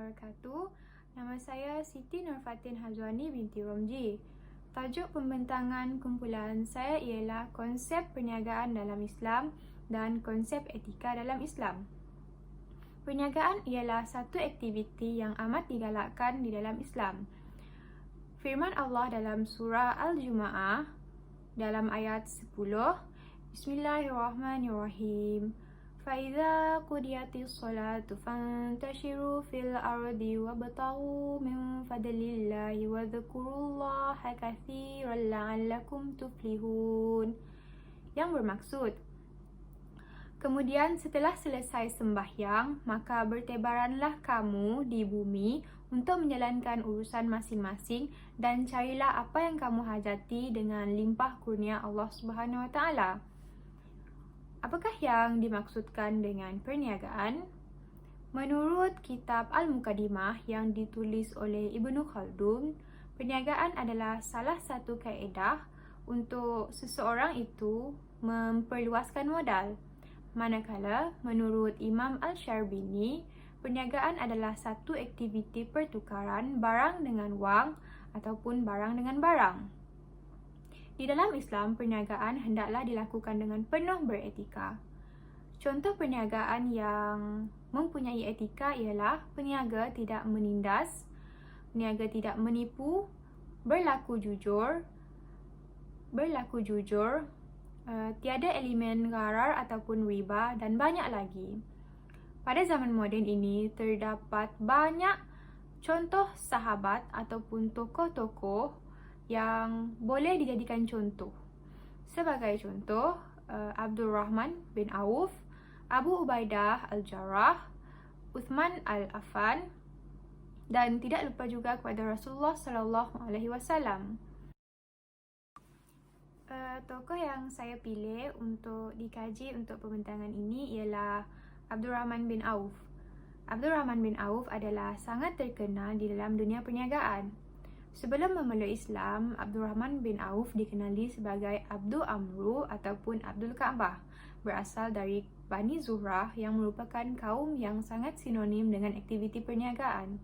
wabarakatuh. Nama saya Siti Nurfatin Hazwani binti Romji. Tajuk pembentangan kumpulan saya ialah konsep perniagaan dalam Islam dan konsep etika dalam Islam. Perniagaan ialah satu aktiviti yang amat digalakkan di dalam Islam. Firman Allah dalam surah Al-Jumu'ah dalam ayat 10, Bismillahirrahmanirrahim. فَإِذَا قُضِيَتِ الصَّلَاةُ فَانْتَشِرُوا فِي الْأَرْضِ وَابْتَغُوا مِنْ فَضْلِ اللَّهِ وَاذْكُرُوا اللَّهَ كَثِيرًا لَعَلَّكُمْ تُفْلِحُونَ. Yang bermaksud, kemudian setelah selesai sembahyang, maka bertebaranlah kamu di bumi untuk menjalankan urusan masing-masing dan carilah apa yang kamu hajati dengan limpah kurnia Allah Subhanahu Wa Taala. Apakah yang dimaksudkan dengan perniagaan? Menurut kitab Al-Muqaddimah yang ditulis oleh Ibnu Khaldun, perniagaan adalah salah satu kaedah untuk seseorang itu memperluaskan modal. Manakala, menurut Imam Al-Syarbini, perniagaan adalah satu aktiviti pertukaran barang dengan wang ataupun barang dengan barang. Di dalam Islam, perniagaan hendaklah dilakukan dengan penuh beretika. Contoh perniagaan yang mempunyai etika ialah peniaga tidak menindas, peniaga tidak menipu, berlaku jujur, tiada elemen gharar ataupun riba dan banyak lagi. Pada zaman moden ini, terdapat banyak contoh sahabat ataupun tokoh-tokoh yang boleh dijadikan contoh. Sebagai contoh, Abdul Rahman bin Auf, Abu Ubaidah Al-Jarrah, Uthman Al-Affan, dan tidak lupa juga kepada Rasulullah SAW. Tokoh yang saya pilih untuk dikaji untuk pembentangan ini ialah Abdul Rahman bin Auf. Abdul Rahman bin Auf adalah sangat terkenal di dalam dunia perniagaan. Sebelum memeluk Islam, Abdul Rahman bin Auf dikenali sebagai Abdul Amru ataupun Abdul Ka'bah, berasal dari Bani Zuhrah yang merupakan kaum yang sangat sinonim dengan aktiviti perniagaan.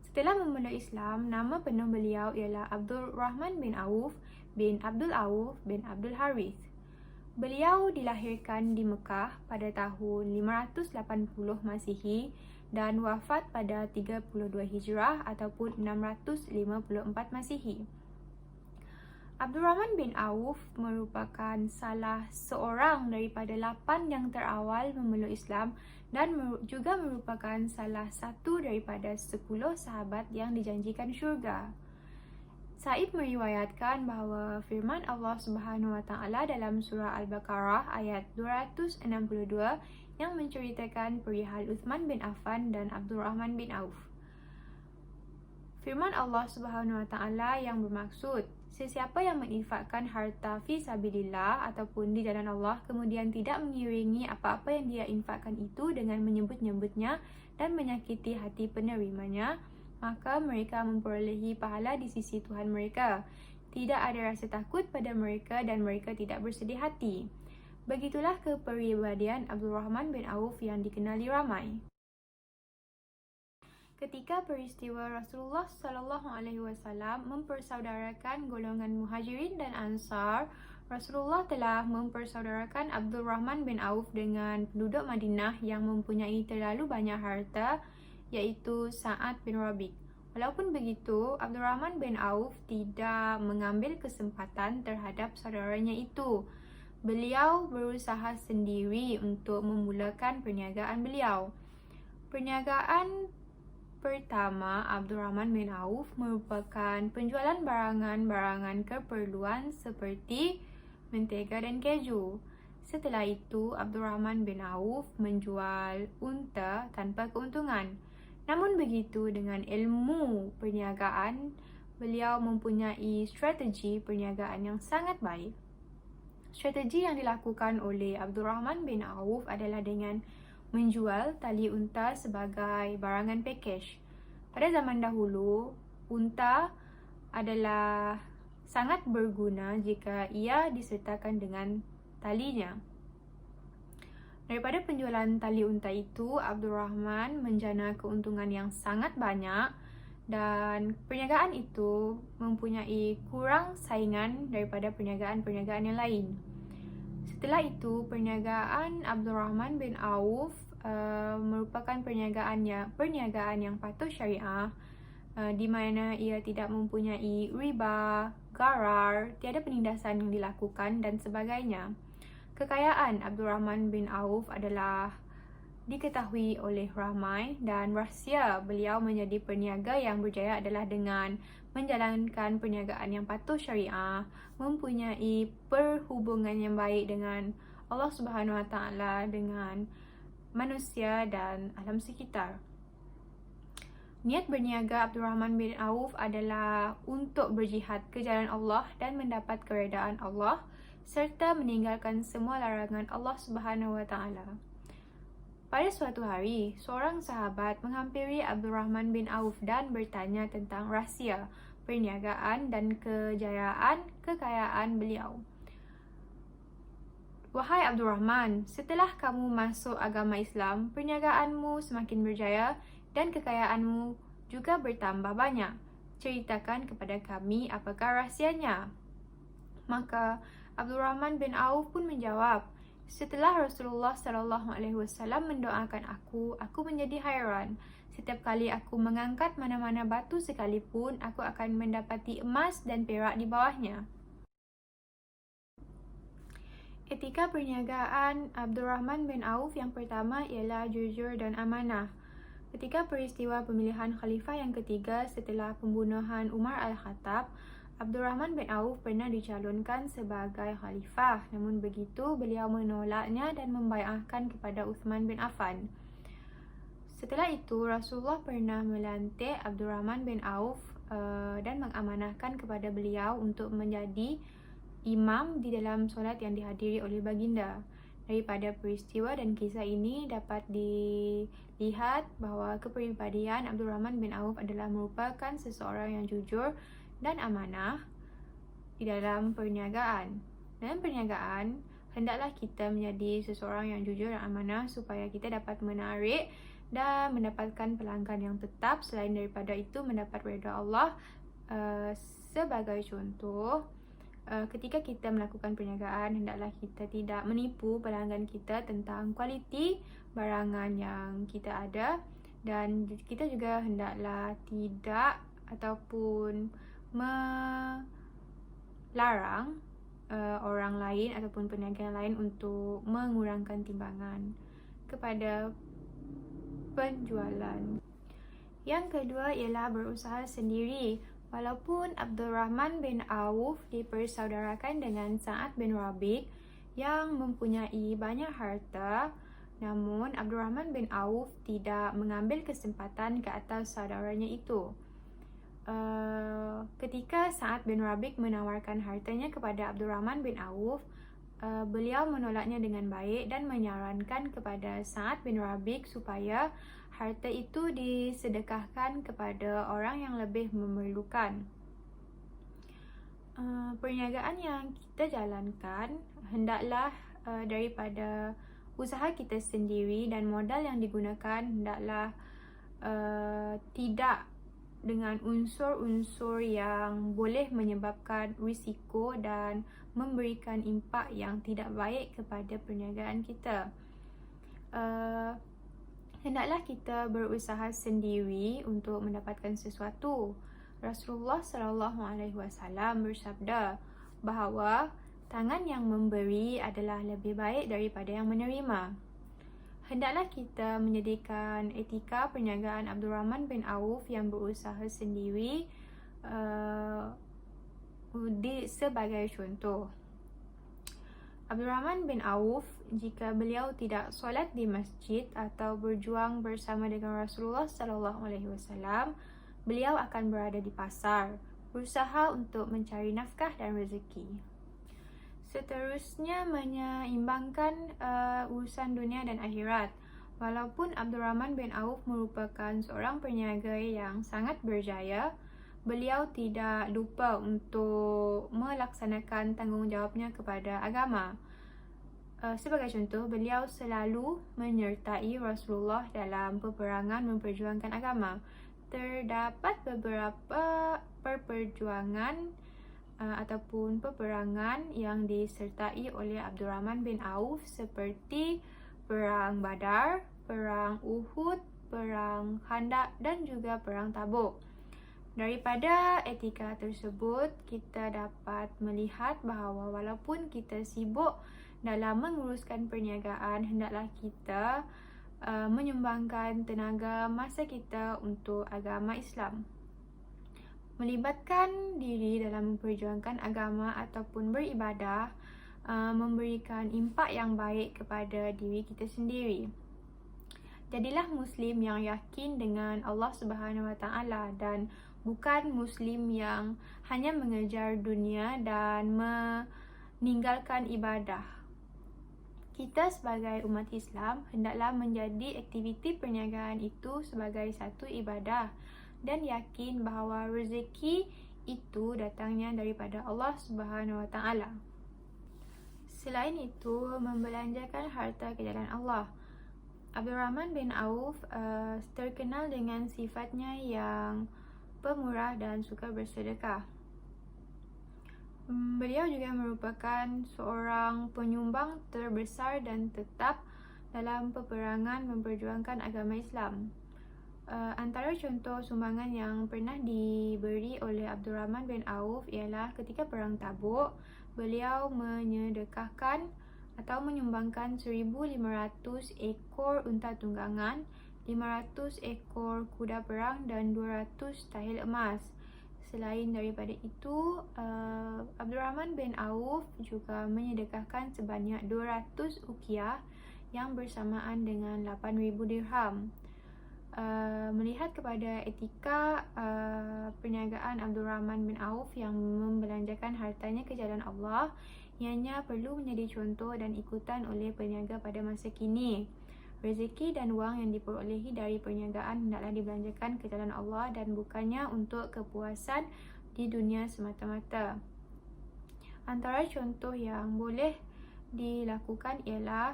Setelah memeluk Islam, nama penuh beliau ialah Abdul Rahman bin Auf bin Abdul Auf bin Abdul Harith. Beliau dilahirkan di Mekah pada tahun 580 Masihi dan wafat pada 32 Hijrah ataupun 654 Masihi. Abdul Rahman bin Auf merupakan salah seorang daripada 8 yang terawal memeluk Islam dan juga merupakan salah satu daripada 10 sahabat yang dijanjikan syurga. Sa'id meriwayatkan bahawa firman Allah Subhanahu Wa Taala dalam surah Al-Baqarah ayat 262 yang menceritakan perihal Uthman bin Affan dan Abdul Rahman bin Auf. Firman Allah Subhanahu Wa Taala yang bermaksud, sesiapa yang menginfakkan harta fi sabilillah ataupun di jalan Allah kemudian tidak mengiringi apa-apa yang dia infakkan itu dengan menyebut-nyebutnya dan menyakiti hati penerimanya, maka mereka memperolehi pahala di sisi Tuhan mereka. Tidak ada rasa takut pada mereka dan mereka tidak bersedih hati. Begitulah kepribadian Abdul Rahman bin Auf yang dikenali ramai. Ketika peristiwa Rasulullah SAW mempersaudarakan golongan Muhajirin dan Ansar, Rasulullah telah mempersaudarakan Abdul Rahman bin Auf dengan penduduk Madinah yang mempunyai terlalu banyak harta, iaitu Sa'ad bin Rabiq. Walaupun begitu, Abdul Rahman bin Auf tidak mengambil kesempatan terhadap saudaranya itu. Beliau berusaha sendiri untuk memulakan perniagaan beliau. Perniagaan pertama Abdul Rahman bin Auf merupakan penjualan barangan-barangan keperluan seperti mentega dan keju. Setelah itu, Abdul Rahman bin Auf menjual unta tanpa keuntungan. Namun begitu, dengan ilmu perniagaan, beliau mempunyai strategi perniagaan yang sangat baik. Strategi yang dilakukan oleh Abdul Rahman bin Auf adalah dengan menjual tali unta sebagai barangan package. Pada zaman dahulu, unta adalah sangat berguna jika ia disertakan dengan talinya. Daripada penjualan tali unta itu, Abdul Rahman menjana keuntungan yang sangat banyak dan perniagaan itu mempunyai kurang saingan daripada perniagaan-perniagaan yang lain. Setelah itu, perniagaan Abdul Rahman bin Auf merupakan perniagaan yang patuh syariah, di mana ia tidak mempunyai riba, gharar, tiada penindasan yang dilakukan dan sebagainya. Kekayaan Abdul Rahman bin Auf adalah diketahui oleh ramai dan rahsia beliau menjadi peniaga yang berjaya adalah dengan menjalankan perniagaan yang patuh syariah, mempunyai perhubungan yang baik dengan Allah Subhanahu Wa Taala, dengan manusia dan alam sekitar. Niat berniaga Abdul Rahman bin Auf adalah untuk berjihad ke jalan Allah dan mendapat keredaan Allah serta meninggalkan semua larangan Allah Subhanahu Wa Taala. Pada suatu hari, seorang sahabat menghampiri Abdul Rahman bin Auf dan bertanya tentang rahsia perniagaan dan kekayaan beliau. Wahai Abdul Rahman, setelah kamu masuk agama Islam, perniagaanmu semakin berjaya dan kekayaanmu juga bertambah banyak. Ceritakan kepada kami apakah rahsianya. Maka Abdul Rahman bin Auf pun menjawab, setelah Rasulullah SAW mendoakan aku menjadi hairan. Setiap kali aku mengangkat mana-mana batu sekalipun, aku akan mendapati emas dan perak di bawahnya. Etika perniagaan Abdul Rahman bin Auf yang pertama ialah jujur dan amanah. Ketika peristiwa pemilihan khalifah yang ketiga setelah pembunuhan Umar Al-Khattab, Abdul Rahman bin Auf pernah dicalonkan sebagai khalifah. Namun begitu, beliau menolaknya dan membaiatkan kepada Uthman bin Affan. Setelah itu, Rasulullah pernah melantik Abdul Rahman bin Auf dan mengamanahkan kepada beliau untuk menjadi imam di dalam solat yang dihadiri oleh baginda. Daripada peristiwa dan kisah ini dapat dilihat bahawa kepribadian Abdul Rahman bin Auf adalah merupakan seseorang yang jujur dan amanah di dalam perniagaan. Dalam perniagaan, hendaklah kita menjadi seseorang yang jujur dan amanah supaya kita dapat menarik dan mendapatkan pelanggan yang tetap. Selain daripada itu, mendapat redha Allah. Sebagai contoh, ketika kita melakukan perniagaan, hendaklah kita tidak menipu pelanggan kita tentang kualiti barangan yang kita ada, dan kita juga hendaklah tidak ataupun melarang orang lain ataupun peniaga lain untuk mengurangkan timbangan kepada penjualan. Yang kedua ialah berusaha sendiri. Walaupun Abdul Rahman bin Auf dipersaudarakan dengan Sa'ad bin Rabiq yang mempunyai banyak harta, namun Abdul Rahman bin Auf tidak mengambil kesempatan ke atas saudaranya itu. Ketika Sa'ad bin Rabiq menawarkan hartanya kepada Abdul Rahman bin Auf, beliau menolaknya dengan baik dan menyarankan kepada Sa'ad bin Rabiq supaya harta itu disedekahkan kepada orang yang lebih memerlukan. Perniagaan yang kita jalankan hendaklah daripada usaha kita sendiri, dan modal yang digunakan hendaklah tidak dengan unsur-unsur yang boleh menyebabkan risiko dan memberikan impak yang tidak baik kepada perniagaan kita. Hendaklah kita berusaha sendiri untuk mendapatkan sesuatu. Rasulullah SAW bersabda bahawa tangan yang memberi adalah lebih baik daripada yang menerima. Hendaklah kita menjadikan etika perniagaan Abdul Rahman bin Auf yang berusaha sendiri sebagai contoh. Abdul Rahman bin Auf, jika beliau tidak solat di masjid atau berjuang bersama dengan Rasulullah SAW, beliau akan berada di pasar, berusaha untuk mencari nafkah dan rezeki. Seterusnya, menyeimbangkan urusan dunia dan akhirat. Walaupun Abdul Rahman bin Auf merupakan seorang peniaga yang sangat berjaya, beliau tidak lupa untuk melaksanakan tanggungjawabnya kepada agama. Sebagai contoh, beliau selalu menyertai Rasulullah dalam peperangan memperjuangkan agama. Terdapat beberapa perjuangan ataupun peperangan yang disertai oleh Abdul Rahman bin Auf seperti Perang Badar, Perang Uhud, Perang Khandaq dan juga Perang Tabuk. Daripada etika tersebut, kita dapat melihat bahawa walaupun kita sibuk dalam menguruskan perniagaan, hendaklah kita menyumbangkan tenaga masa kita untuk agama Islam. Melibatkan diri dalam memperjuangkan agama ataupun beribadah memberikan impak yang baik kepada diri kita sendiri. Jadilah Muslim yang yakin dengan Allah Subhanahu Wa Taala dan bukan Muslim yang hanya mengejar dunia dan meninggalkan ibadah. Kita sebagai umat Islam hendaklah menjadi aktiviti perniagaan itu sebagai satu ibadah dan yakin bahawa rezeki itu datangnya daripada Allah Subhanahu Wa Taala. Selain itu, membelanjakan harta ke jalan Allah. Abdul Rahman bin Auf terkenal dengan sifatnya yang pemurah dan suka bersedekah. Beliau juga merupakan seorang penyumbang terbesar dan tetap dalam peperangan memperjuangkan agama Islam. Antara contoh sumbangan yang pernah diberi oleh Abdul Rahman bin Auf ialah ketika Perang Tabuk, beliau menyedekahkan atau menyumbangkan 1,500 ekor unta tunggangan, 500 ekor kuda perang dan 200 tahil emas. Selain daripada itu, Abdul Rahman bin Auf juga menyedekahkan sebanyak 200 uqiyah yang bersamaan dengan 8,000 dirham. Melihat kepada etika perniagaan Abdul Rahman bin Auf yang membelanjakan hartanya ke jalan Allah, ianya perlu menjadi contoh dan ikutan oleh peniaga pada masa kini. Rezeki dan wang yang diperolehi dari perniagaan hendaklah dibelanjakan ke jalan Allah dan bukannya untuk kepuasan di dunia semata-mata. Antara contoh yang boleh dilakukan ialah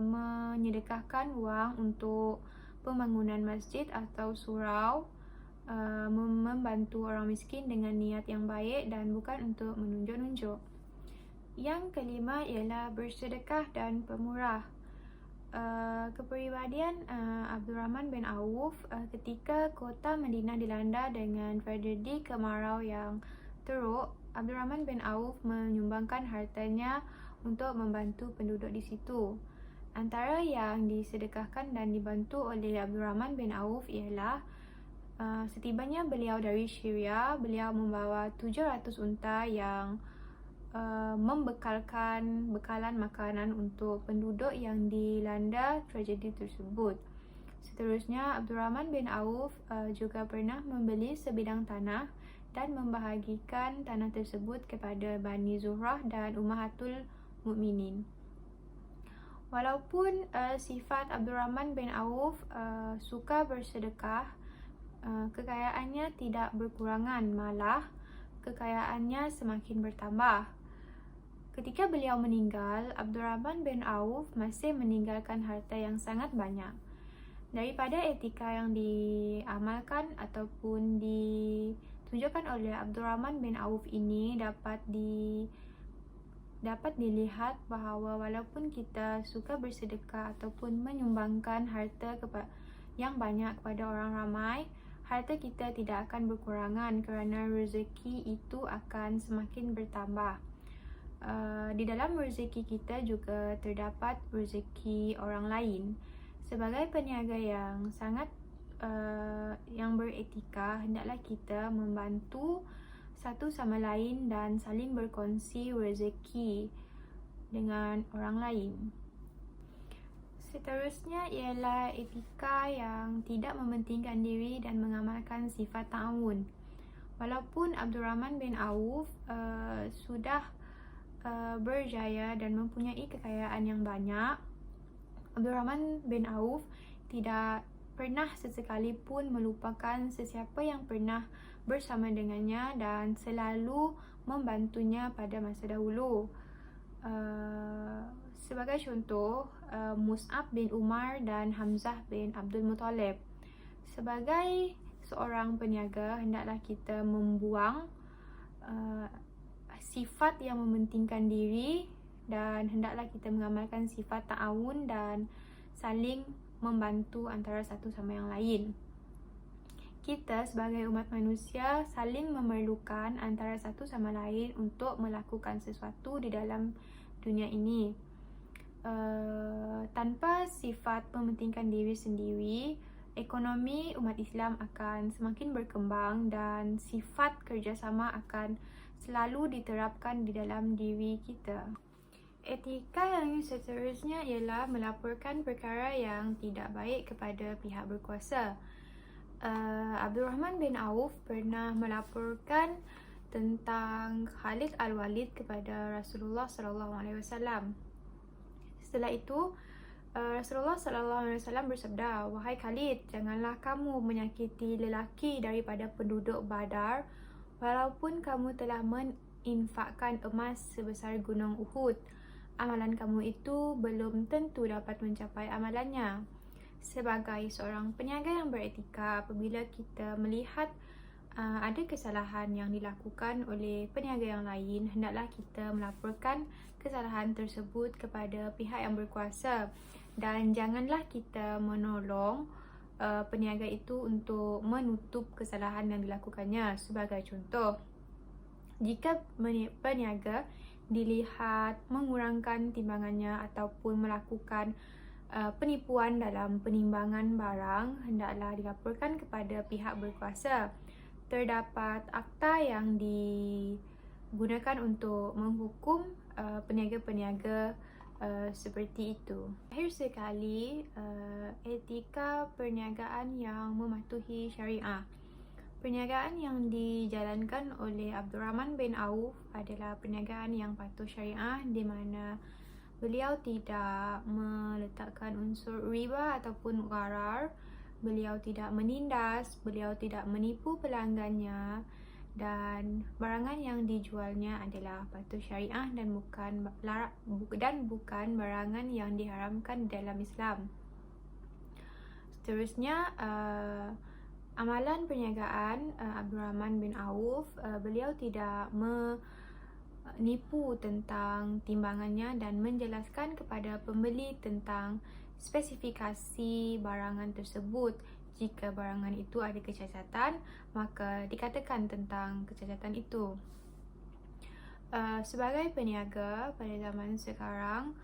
menyedekahkan wang untuk pembangunan masjid atau surau, membantu orang miskin dengan niat yang baik dan bukan untuk menunjuk-nunjuk. Yang kelima ialah bersedekah dan pemurah. Kepribadian Abdul Rahman bin Auf ketika kota Madinah dilanda dengan tragedi kemarau yang teruk, Abdul Rahman bin Auf menyumbangkan hartanya untuk membantu penduduk di situ. Antara yang disedekahkan dan dibantu oleh Abdul Rahman bin Auf ialah setibanya beliau dari Syria, beliau membawa 700 unta yang membekalkan bekalan makanan untuk penduduk yang dilanda tragedi tersebut. Seterusnya, Abdul Rahman bin Auf juga pernah membeli sebidang tanah dan membahagikan tanah tersebut kepada Bani Zuhrah dan Ummahatul Mukminin. Walaupun sifat Abdul Rahman bin Auf suka bersedekah, kekayaannya tidak berkurangan, malah kekayaannya semakin bertambah. Ketika beliau meninggal, Abdul Rahman bin Auf masih meninggalkan harta yang sangat banyak. Daripada etika yang diamalkan ataupun ditunjukkan oleh Abdul Rahman bin Auf ini dapat dilihat bahawa walaupun kita suka bersedekah ataupun menyumbangkan harta yang banyak kepada orang ramai, harta kita tidak akan berkurangan kerana rezeki itu akan semakin bertambah. Di dalam rezeki kita juga terdapat rezeki orang lain. Sebagai peniaga yang sangat yang beretika, hendaklah kita membantu satu sama lain dan saling berkongsi rezeki dengan orang lain. Seterusnya ialah etika yang tidak mementingkan diri dan mengamalkan sifat ta'awun. Walaupun Abdul Rahman bin Auf sudah berjaya dan mempunyai kekayaan yang banyak, Abdul Rahman bin Auf tidak pernah sesekali pun melupakan sesiapa yang pernah bersama dengannya dan selalu membantunya pada masa dahulu. Sebagai contoh, Mus'ab bin Umar dan Hamzah bin Abdul Muttalib. Sebagai seorang peniaga, hendaklah kita membuang sifat yang mementingkan diri dan hendaklah kita mengamalkan sifat ta'awun dan saling membantu antara satu sama yang lain. Kita sebagai umat manusia saling memerlukan antara satu sama lain untuk melakukan sesuatu di dalam dunia ini. Tanpa sifat mementingkan diri sendiri, ekonomi umat Islam akan semakin berkembang dan sifat kerjasama akan selalu diterapkan di dalam diri kita. Etika yang seterusnya ialah melaporkan perkara yang tidak baik kepada pihak berkuasa. Abdul Rahman bin Auf pernah melaporkan tentang Khalid Al-Walid kepada Rasulullah SAW. Setelah itu, Rasulullah SAW bersabda, "Wahai Khalid, janganlah kamu menyakiti lelaki daripada penduduk Badar, walaupun kamu telah menginfakkan emas sebesar gunung Uhud. Amalan kamu itu belum tentu dapat mencapai amalannya." Sebagai seorang peniaga yang beretika, apabila kita melihat ada kesalahan yang dilakukan oleh peniaga yang lain, hendaklah kita melaporkan kesalahan tersebut kepada pihak yang berkuasa dan janganlah kita menolong peniaga itu untuk menutup kesalahan yang dilakukannya. Sebagai contoh, jika peniaga dilihat mengurangkan timbangannya ataupun melakukan penipuan dalam penimbangan barang, hendaklah dilaporkan kepada pihak berkuasa. Terdapat akta yang digunakan untuk menghukum peniaga-peniaga seperti itu. Akhir sekali, etika perniagaan yang mematuhi syariah. Perniagaan yang dijalankan oleh Abdul Rahman bin Auf adalah perniagaan yang patuh syariah, di mana beliau tidak meletakkan unsur riba ataupun gharar, beliau tidak menindas, beliau tidak menipu pelanggannya, dan barangan yang dijualnya adalah patuh syariah dan bukan barangan yang diharamkan dalam Islam. Seterusnya, amalan perniagaan Abdul Rahman bin Auf, beliau tidak menipu tentang timbangannya dan menjelaskan kepada pembeli tentang spesifikasi barangan tersebut. Jika barangan itu ada kecacatan, maka dikatakan tentang kecacatan itu. Sebagai peniaga pada zaman sekarang,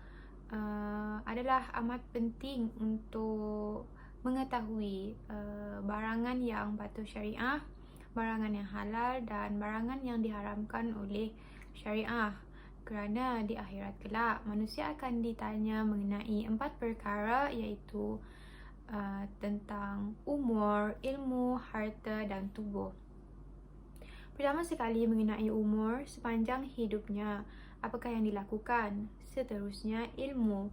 adalah amat penting untuk mengetahui barangan yang patuh syariah, barangan yang halal dan barangan yang diharamkan oleh syariah, kerana di akhirat kelak manusia akan ditanya mengenai 4 perkara, iaitu tentang umur, ilmu, harta dan tubuh. Pertama sekali mengenai umur, sepanjang hidupnya apakah yang dilakukan. Seterusnya ilmu,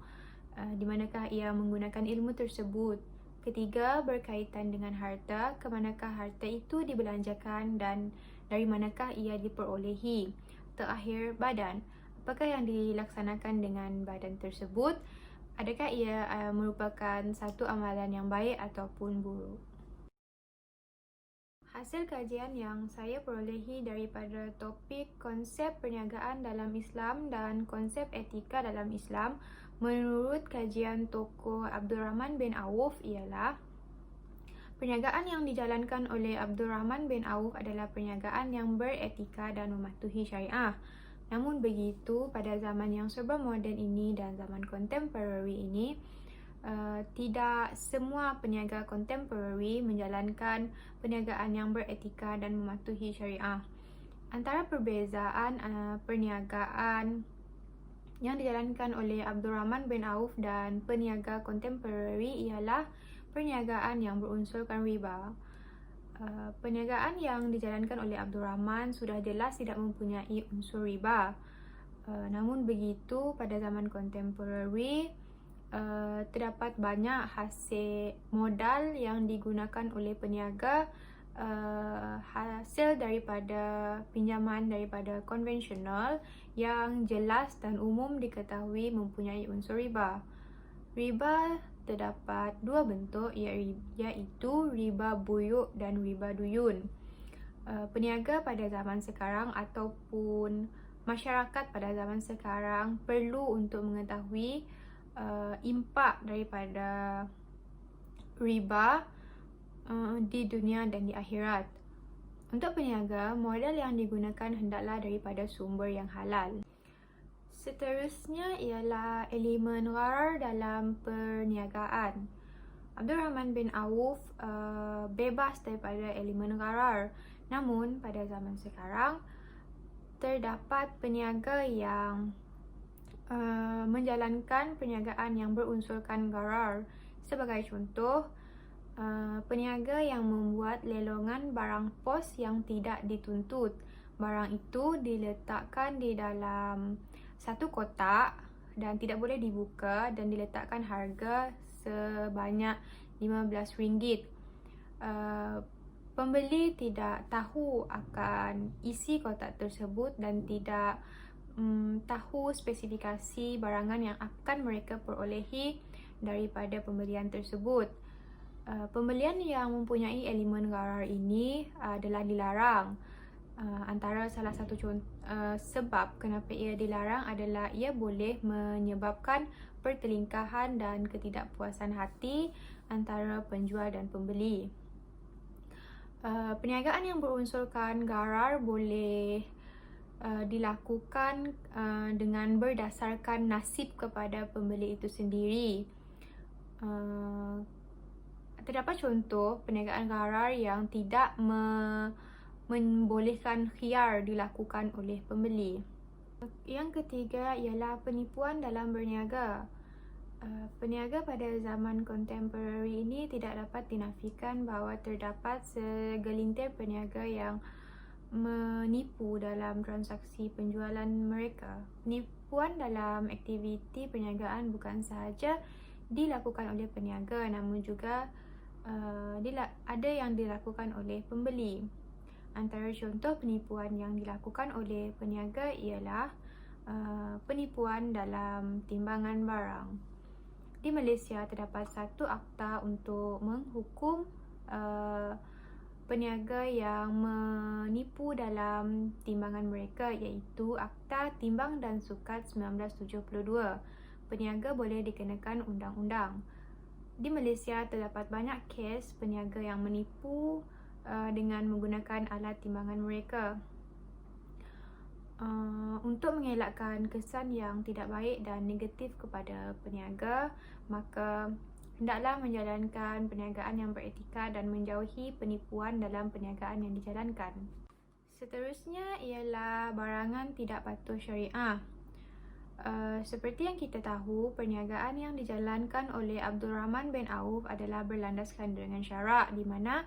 di manakah ia menggunakan ilmu tersebut. Ketiga, berkaitan dengan harta, ke manakah harta itu dibelanjakan dan dari manakah ia diperolehi. Terakhir, badan, apakah yang dilaksanakan dengan badan tersebut, adakah ia merupakan satu amalan yang baik ataupun buruk. Hasil kajian yang saya perolehi daripada topik konsep perniagaan dalam Islam dan konsep etika dalam Islam, menurut kajian tokoh Abdul Rahman bin Auf ialah perniagaan yang dijalankan oleh Abdul Rahman bin Auf adalah perniagaan yang beretika dan mematuhi syariah. Namun begitu, pada zaman yang serba moden ini dan zaman contemporary ini, tidak semua peniaga contemporary menjalankan perniagaan yang beretika dan mematuhi syariah. Antara perbezaan perniagaan yang dijalankan oleh Abdul Rahman bin Auf dan peniaga contemporary ialah perniagaan yang berunsurkan riba. Perniagaan yang dijalankan oleh Abdul Rahman sudah jelas tidak mempunyai unsur riba. Namun begitu, pada zaman contemporary terdapat banyak hasil modal yang digunakan oleh peniaga hasil daripada pinjaman daripada konvensional yang jelas dan umum diketahui mempunyai unsur riba. Riba terdapat dua bentuk, iaitu riba buyuk dan riba duyun. Peniaga pada zaman sekarang ataupun masyarakat pada zaman sekarang perlu untuk mengetahui impak daripada riba di dunia dan di akhirat. Untuk peniaga, modal yang digunakan hendaklah daripada sumber yang halal. Seterusnya ialah elemen gharar dalam perniagaan. Abdul Rahman bin Auf bebas daripada elemen gharar. Namun pada zaman sekarang terdapat peniaga yang menjalankan perniagaan yang berunsurkan gharar. Sebagai contoh, peniaga yang membuat lelongan barang pos yang tidak dituntut. Barang itu diletakkan di dalam satu kotak dan tidak boleh dibuka dan diletakkan harga sebanyak RM15. Pembeli tidak tahu akan isi kotak tersebut dan tidak tahu spesifikasi barangan yang akan mereka perolehi daripada pembelian tersebut. Pembelian yang mempunyai elemen gharar ini adalah dilarang. Antara salah satu sebab kenapa ia dilarang adalah ia boleh menyebabkan pertelingkahan dan ketidakpuasan hati antara penjual dan pembeli. Perniagaan yang berunsurkan gharar boleh dilakukan dengan berdasarkan nasib kepada pembeli itu sendiri. Terdapat contoh perniagaan gharar yang tidak membolehkan khiyar dilakukan oleh pembeli. Yang ketiga ialah penipuan dalam berniaga. Peniaga pada zaman kontemporari ini tidak dapat dinafikan bahawa terdapat segelintir peniaga yang menipu dalam transaksi penjualan mereka. Penipuan dalam aktiviti perniagaan bukan sahaja dilakukan oleh peniaga, namun juga ada yang dilakukan oleh pembeli. Antara contoh penipuan yang dilakukan oleh peniaga ialah penipuan dalam timbangan barang. Di Malaysia terdapat satu akta untuk menghukum peniaga yang menipu dalam timbangan mereka, iaitu Akta Timbang dan Sukat 1972. Peniaga boleh dikenakan undang-undang. Di Malaysia terdapat banyak kes peniaga yang menipu dengan menggunakan alat timbangan mereka. Untuk mengelakkan kesan yang tidak baik dan negatif kepada peniaga, maka hendaklah menjalankan perniagaan yang beretika dan menjauhi penipuan dalam perniagaan yang dijalankan. Seterusnya ialah barangan tidak patuh syariah. Seperti yang kita tahu, perniagaan yang dijalankan oleh Abdul Rahman bin Auf adalah berlandaskan dengan syarak, di mana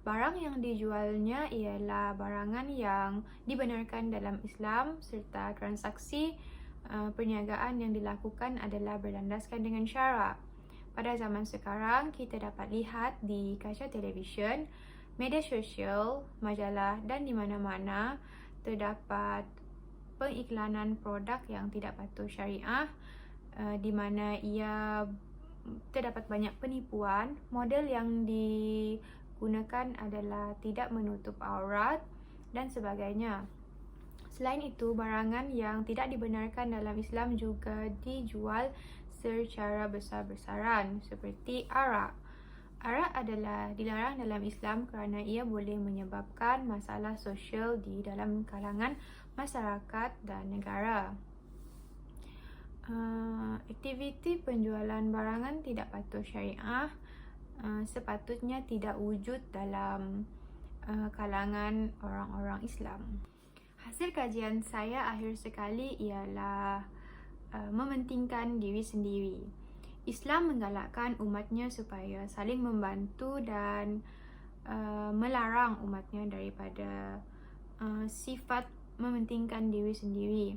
barang yang dijualnya ialah barangan yang dibenarkan dalam Islam serta transaksi perniagaan yang dilakukan adalah berlandaskan dengan syarak. Pada zaman sekarang, kita dapat lihat di kaca televisyen, media sosial, majalah dan di mana-mana terdapat pengiklanan produk yang tidak patuh syariah, di mana ia terdapat banyak penipuan. Model yang digunakan adalah tidak menutup aurat dan sebagainya. Selain itu, barangan yang tidak dibenarkan dalam Islam juga dijual secara besar-besaran, seperti arak. Arak adalah dilarang dalam Islam kerana ia boleh menyebabkan masalah sosial di dalam kalangan masyarakat dan negara. Aktiviti penjualan barangan tidak patuh syariah sepatutnya tidak wujud dalam kalangan orang-orang Islam. Hasil kajian saya akhir sekali ialah mementingkan diri sendiri. Islam menggalakkan umatnya supaya saling membantu dan melarang umatnya daripada sifat mementingkan diri sendiri.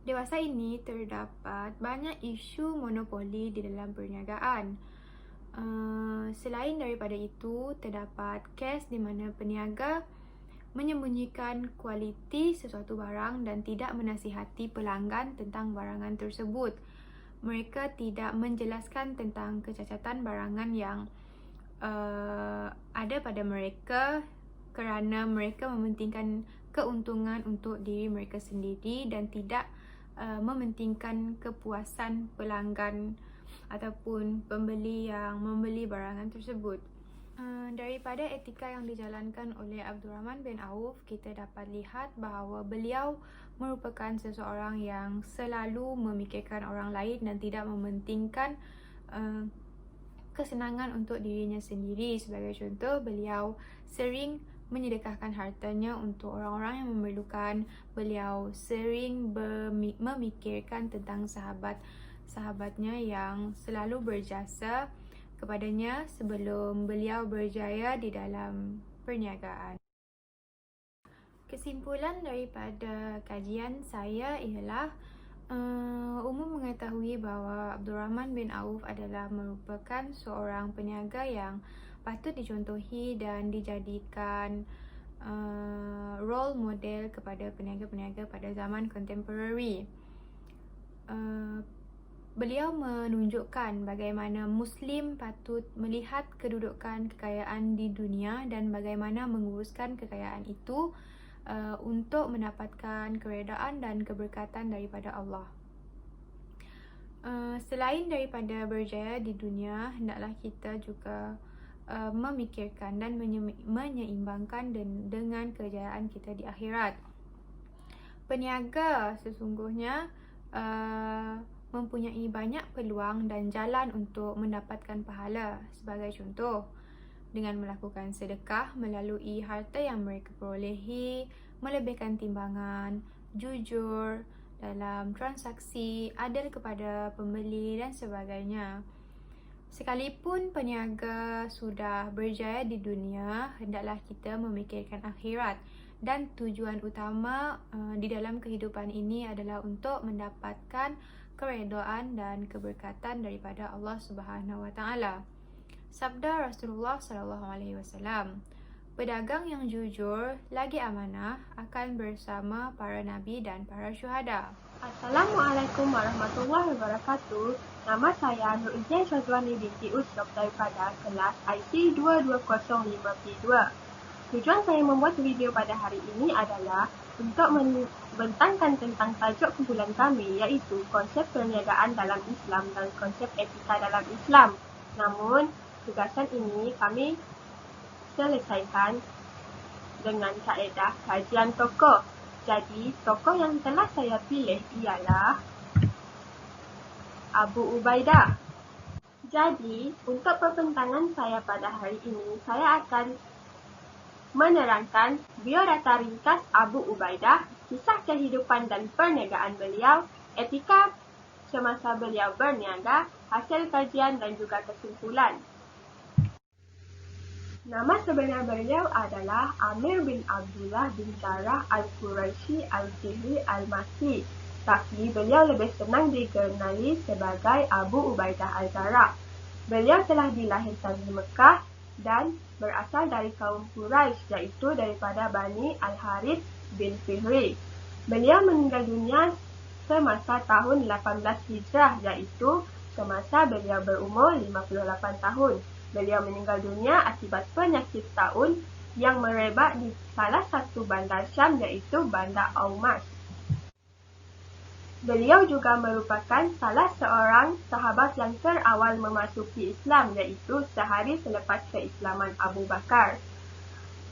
Dewasa ini terdapat banyak isu monopoli di dalam perniagaan. Selain daripada itu, terdapat kes di mana peniaga menyembunyikan kualiti sesuatu barang dan tidak menasihati pelanggan tentang barangan tersebut. Mereka tidak menjelaskan tentang kecacatan barangan yang ada pada mereka kerana mereka mementingkan keuntungan untuk diri mereka sendiri dan tidak mementingkan kepuasan pelanggan ataupun pembeli yang membeli barangan tersebut. Daripada etika yang dijalankan oleh Abdul Rahman bin Auf, kita dapat lihat bahawa beliau merupakan seseorang yang selalu memikirkan orang lain dan tidak mementingkan kesenangan untuk dirinya sendiri. Sebagai contoh, beliau sering menyedekahkan hartanya untuk orang-orang yang memerlukan. Beliau sering memikirkan tentang sahabat-sahabatnya yang selalu berjasa kepadanya sebelum beliau berjaya di dalam perniagaan. Kesimpulan daripada kajian saya ialah umum mengetahui bahawa Abdul Rahman bin Auf adalah merupakan seorang peniaga yang patut dicontohi dan dijadikan role model kepada peniaga-peniaga pada zaman kontemporari. Beliau menunjukkan bagaimana Muslim patut melihat kedudukan kekayaan di dunia dan bagaimana menguruskan kekayaan itu untuk mendapatkan keredaan dan keberkatan daripada Allah. Selain daripada berjaya di dunia, hendaklah kita juga memikirkan dan menyeimbangkan dengan kejayaan kita di akhirat. Peniaga sesungguhnya mempunyai banyak peluang dan jalan untuk mendapatkan pahala. Sebagai contoh, dengan melakukan sedekah melalui harta yang mereka perolehi, melebihkan timbangan, jujur dalam transaksi, adil kepada pembeli dan sebagainya. Sekalipun peniaga sudah berjaya di dunia, hendaklah kita memikirkan akhirat. Dan tujuan utama di dalam kehidupan ini adalah untuk mendapatkan keredaan dan keberkatan daripada Allah Subhanahu Wa Taala. Sabda Rasulullah SAW, pedagang yang jujur lagi amanah akan bersama para nabi dan para syuhada. Assalamualaikum warahmatullahi wabarakatuh. Nama saya Nur Izzah Syazwani binti Usop daripada kelas IC 22052. Tujuan saya membuat video pada hari ini adalah untuk membentangkan tentang tajuk kumpulan kami, iaitu konsep perniagaan dalam Islam dan konsep etika dalam Islam. Namun, tugasan ini kami selesaikan dengan kaedah kajian tokoh. Jadi, tokoh yang telah saya pilih ialah Abu Ubaidah. Jadi, untuk perbentangan saya pada hari ini, saya akan menerangkan biodata ringkas Abu Ubaidah, kisah kehidupan dan perniagaan beliau, etika semasa beliau berniaga, hasil kajian dan juga kesimpulan. Nama sebenar beliau adalah Amir bin Abdullah bin Jarrah Al-Quraisy Al-Fihri Al-Makki, tapi beliau lebih senang dikenali sebagai Abu Ubaidah Al-Jarrah. Beliau telah dilahirkan di Mekah dan berasal dari kaum Quraisy, iaitu daripada Bani Al-Harith bin Fihri. Beliau meninggal dunia semasa tahun 18 Hijrah, iaitu semasa beliau berumur 58 tahun. Beliau meninggal dunia akibat penyakit taun yang merebak di salah satu bandar Syam, iaitu Bandar Aumas. Beliau juga merupakan salah seorang sahabat yang terawal memasuki Islam, iaitu sehari selepas keislaman Abu Bakar.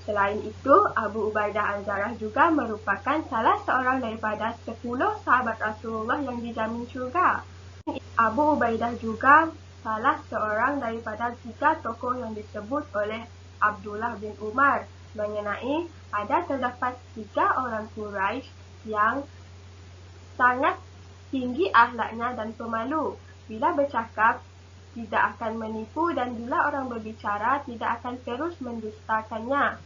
Selain itu, Abu Ubaidah Al-Jarrah juga merupakan salah seorang daripada 10 sahabat Rasulullah yang dijamin syurga. Abu Ubaidah juga salah seorang daripada 3 tokoh yang disebut oleh Abdullah bin Umar mengenai terdapat 3 orang Quraisy yang sangat tinggi akhlaknya dan pemalu. Bila bercakap, tidak akan menipu dan bila orang berbicara, tidak akan terus mendustakannya.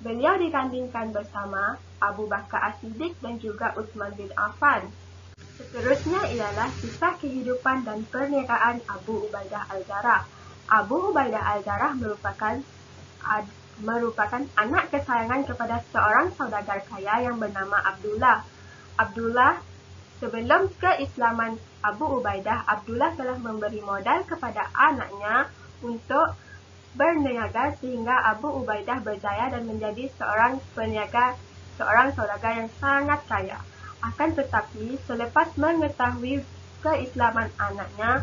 Beliau dikandingkan bersama Abu Bakar As-Siddiq dan juga Utsman bin Affan. Seterusnya ialah kisah kehidupan dan perniagaan Abu Ubaidah Al-Jarrah. Abu Ubaidah Al-Jarrah merupakan anak kesayangan kepada seorang saudagar kaya yang bernama Abdullah. Sebelum keislaman Abu Ubaidah, Abdullah telah memberi modal kepada anaknya untuk berniaga sehingga Abu Ubaidah berjaya dan menjadi seorang saudagar yang sangat kaya. Akan tetapi, selepas mengetahui keislaman anaknya,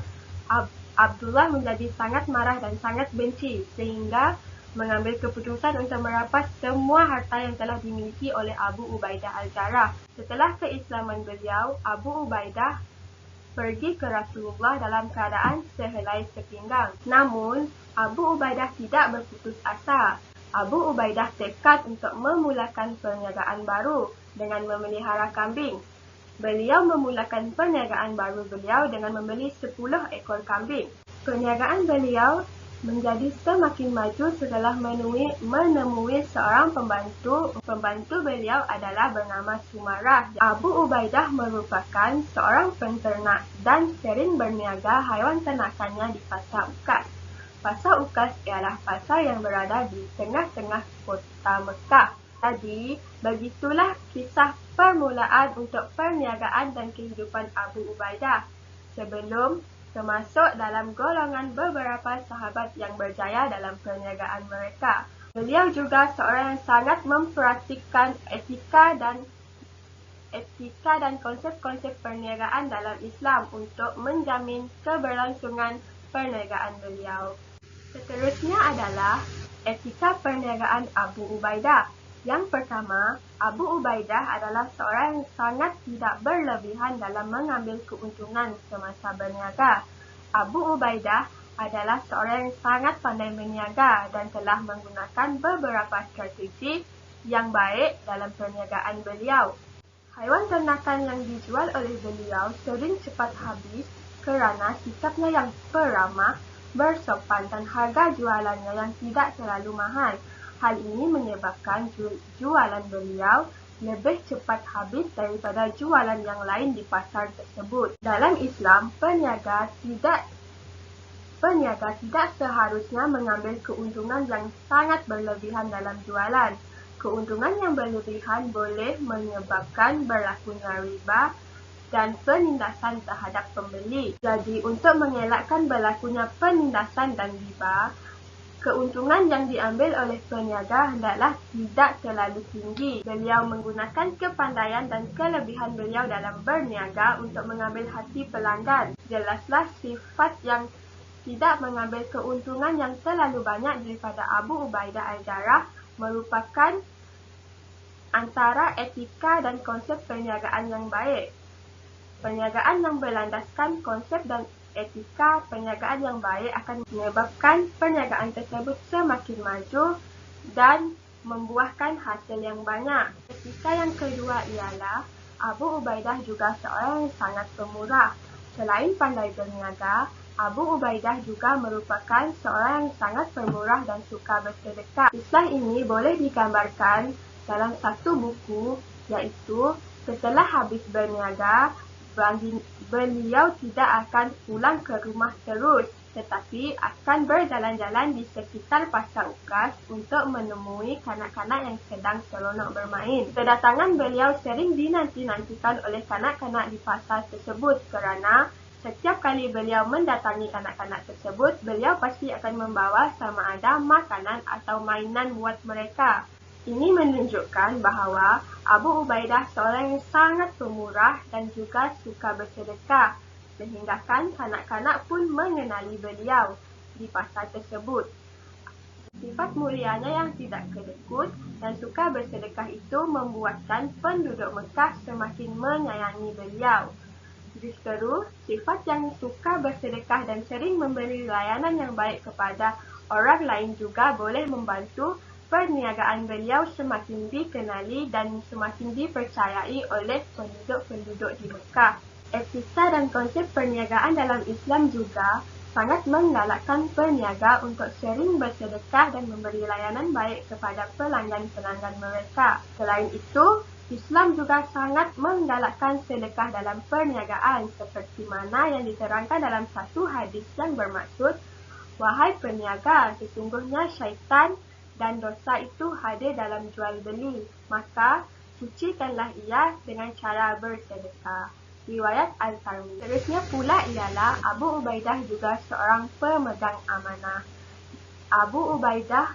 Abdullah menjadi sangat marah dan sangat benci sehingga mengambil keputusan untuk merampas semua harta yang telah dimiliki oleh Abu Ubaidah Al-Jarrah. Setelah keislaman beliau, Abu Ubaidah pergi ke Rasulullah dalam keadaan sehelai sepinggang. Namun, Abu Ubaidah tidak berputus asa. Abu Ubaidah tekad untuk memulakan perniagaan baru dengan memelihara kambing. Beliau memulakan perniagaan baru beliau dengan membeli 10 ekor kambing. Perniagaan beliau menjadi semakin maju setelah menemui seorang pembantu. Pembantu beliau adalah bernama Sumarah. Abu Ubaidah merupakan seorang penternak dan sering berniaga haiwan ternakannya di Pasar Ukas. Pasar Ukas ialah pasar yang berada di tengah-tengah kota Mekah. Jadi, begitulah kisah permulaan untuk perniagaan dan kehidupan Abu Ubaidah sebelum termasuk dalam golongan beberapa sahabat yang berjaya dalam perniagaan mereka. Beliau juga seorang yang sangat memperhatikan etika dan konsep-konsep perniagaan dalam Islam untuk menjamin keberlangsungan perniagaan beliau. Seterusnya adalah etika perniagaan Abu Ubaidah. Yang pertama, Abu Ubaidah adalah seorang yang sangat tidak berlebihan dalam mengambil keuntungan semasa berniaga. Abu Ubaidah adalah seorang yang sangat pandai berniaga dan telah menggunakan beberapa strategi yang baik dalam perniagaan beliau. Haiwan ternakan yang dijual oleh beliau sering cepat habis kerana sikapnya yang peramah, bersopan dan harga jualannya yang tidak terlalu mahal. Hal ini menyebabkan jualan beliau lebih cepat habis daripada jualan yang lain di pasar tersebut. Dalam Islam, peniaga tidak seharusnya mengambil keuntungan yang sangat berlebihan dalam jualan. Keuntungan yang berlebihan boleh menyebabkan berlakunya riba dan penindasan terhadap pembeli. Jadi, untuk mengelakkan berlakunya penindasan dan riba, keuntungan yang diambil oleh peniaga hendaklah tidak terlalu tinggi. Beliau menggunakan kepandaian dan kelebihan beliau dalam berniaga untuk mengambil hati pelanggan. Jelaslah sifat yang tidak mengambil keuntungan yang terlalu banyak daripada Abu Ubaidah Al-Jarrah merupakan antara etika dan konsep perniagaan yang baik. Perniagaan yang berlandaskan konsep dan etika perniagaan yang baik akan menyebabkan perniagaan tersebut semakin maju dan membuahkan hasil yang banyak. Etika yang kedua ialah Abu Ubaidah juga seorang yang sangat pemurah. Selain pandai berniaga, Abu Ubaidah juga merupakan seorang yang sangat pemurah dan suka bersedekah. Kisah ini boleh digambarkan dalam satu buku, iaitu setelah habis berniaga, beliau tidak akan pulang ke rumah terus, tetapi akan berjalan-jalan di sekitar Pasar Ukas untuk menemui kanak-kanak yang sedang seronok bermain. Kedatangan beliau sering dinanti-nantikan oleh kanak-kanak di pasar tersebut kerana setiap kali beliau mendatangi kanak-kanak tersebut, beliau pasti akan membawa sama ada makanan atau mainan buat mereka. Ini menunjukkan bahawa Abu Ubaidah seorang yang sangat pemurah dan juga suka bersedekah, sehinggakan kanak-kanak pun mengenali beliau di pasar tersebut. Sifat mulianya yang tidak kedekut dan suka bersedekah itu membuatkan penduduk Mekah semakin menyayangi beliau. Justru, sifat yang suka bersedekah dan sering memberi layanan yang baik kepada orang lain juga boleh membantu perniagaan beliau semakin dikenali dan semakin dipercayai oleh penduduk-penduduk di Mekah. Etika dan konsep perniagaan dalam Islam juga sangat menggalakkan peniaga untuk sering bersedekah dan memberi layanan baik kepada pelanggan-pelanggan mereka. Selain itu, Islam juga sangat menggalakkan sedekah dalam perniagaan seperti mana yang diterangkan dalam satu hadis yang bermaksud "Wahai peniaga, sesungguhnya syaitan dan dosa itu hadir dalam jual beli, maka sucikanlah ia dengan cara bersedekah." Riwayat Al-Tirmidzi. Seterusnya pula ialah Abu Ubaidah juga seorang pemegang amanah. Abu Ubaidah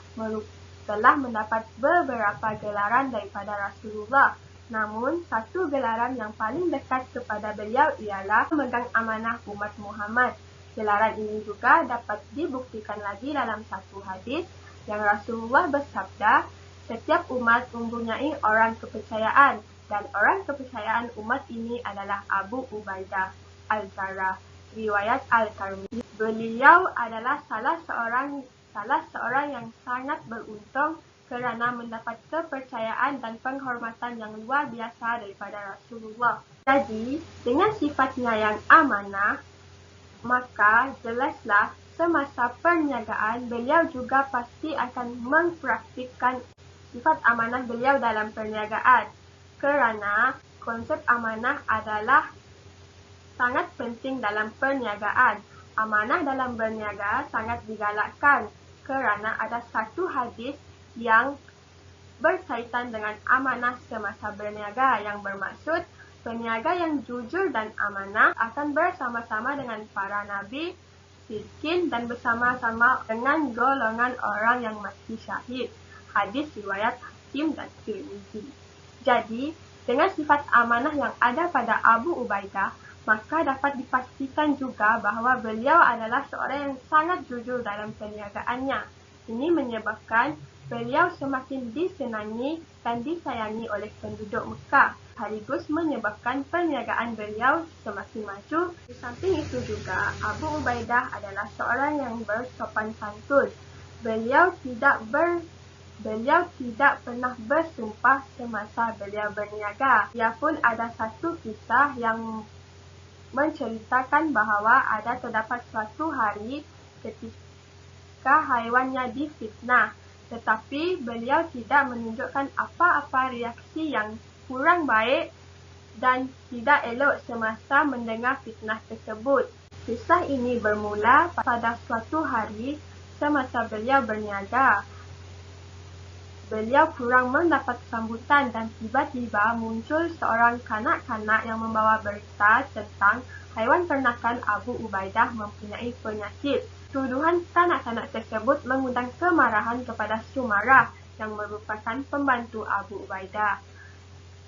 telah mendapat beberapa gelaran daripada Rasulullah. Namun, satu gelaran yang paling dekat kepada beliau ialah pemegang amanah umat Muhammad. Gelaran ini juga dapat dibuktikan lagi dalam satu hadis yang Rasulullah bersabda, "Setiap umat mempunyai orang kepercayaan, dan orang kepercayaan umat ini adalah Abu Ubaidah Al-Jarrah." Riwayat Al-Tirmidzi. Beliau adalah salah seorang yang sangat beruntung kerana mendapat kepercayaan dan penghormatan yang luar biasa daripada Rasulullah. Jadi, dengan sifatnya yang amanah, maka jelaslah semasa perniagaan beliau juga pasti akan mempraktikkan sifat amanah beliau dalam perniagaan. Kerana konsep amanah adalah sangat penting dalam perniagaan. Amanah dalam berniaga sangat digalakkan kerana ada satu hadis yang berkaitan dengan amanah semasa berniaga yang bermaksud peniaga yang jujur dan amanah akan bersama-sama dengan para nabi, sidqin dan bersama-sama dengan golongan orang yang mati syahid. Hadis riwayat Hakim dan Tirmidzi. Jadi, dengan sifat amanah yang ada pada Abu Ubaidah, maka dapat dipastikan juga bahawa beliau adalah seorang yang sangat jujur dalam perniagaannya. Ini menyebabkan beliau semakin disenangi dan disayangi oleh penduduk Mekah, sekaligus menyebabkan perniagaan beliau semakin maju. Di samping itu juga, Abu Ubaidah adalah seorang yang bersopan santun. Beliau tidak pernah bersumpah semasa beliau berniaga. Ia pun ada satu kisah yang menceritakan bahawa ada terdapat suatu hari ketika haiwannya difitnah, tetapi beliau tidak menunjukkan apa-apa reaksi yang kurang baik dan tidak elok semasa mendengar fitnah tersebut. Kisah ini bermula pada suatu hari semasa beliau berniaga. Beliau kurang mendapat sambutan dan tiba-tiba muncul seorang kanak-kanak yang membawa berita tentang haiwan ternakan Abu Ubaidah mempunyai penyakit. Tuduhan kanak-kanak tersebut mengundang kemarahan kepada Sumarah yang merupakan pembantu Abu Ubaidah.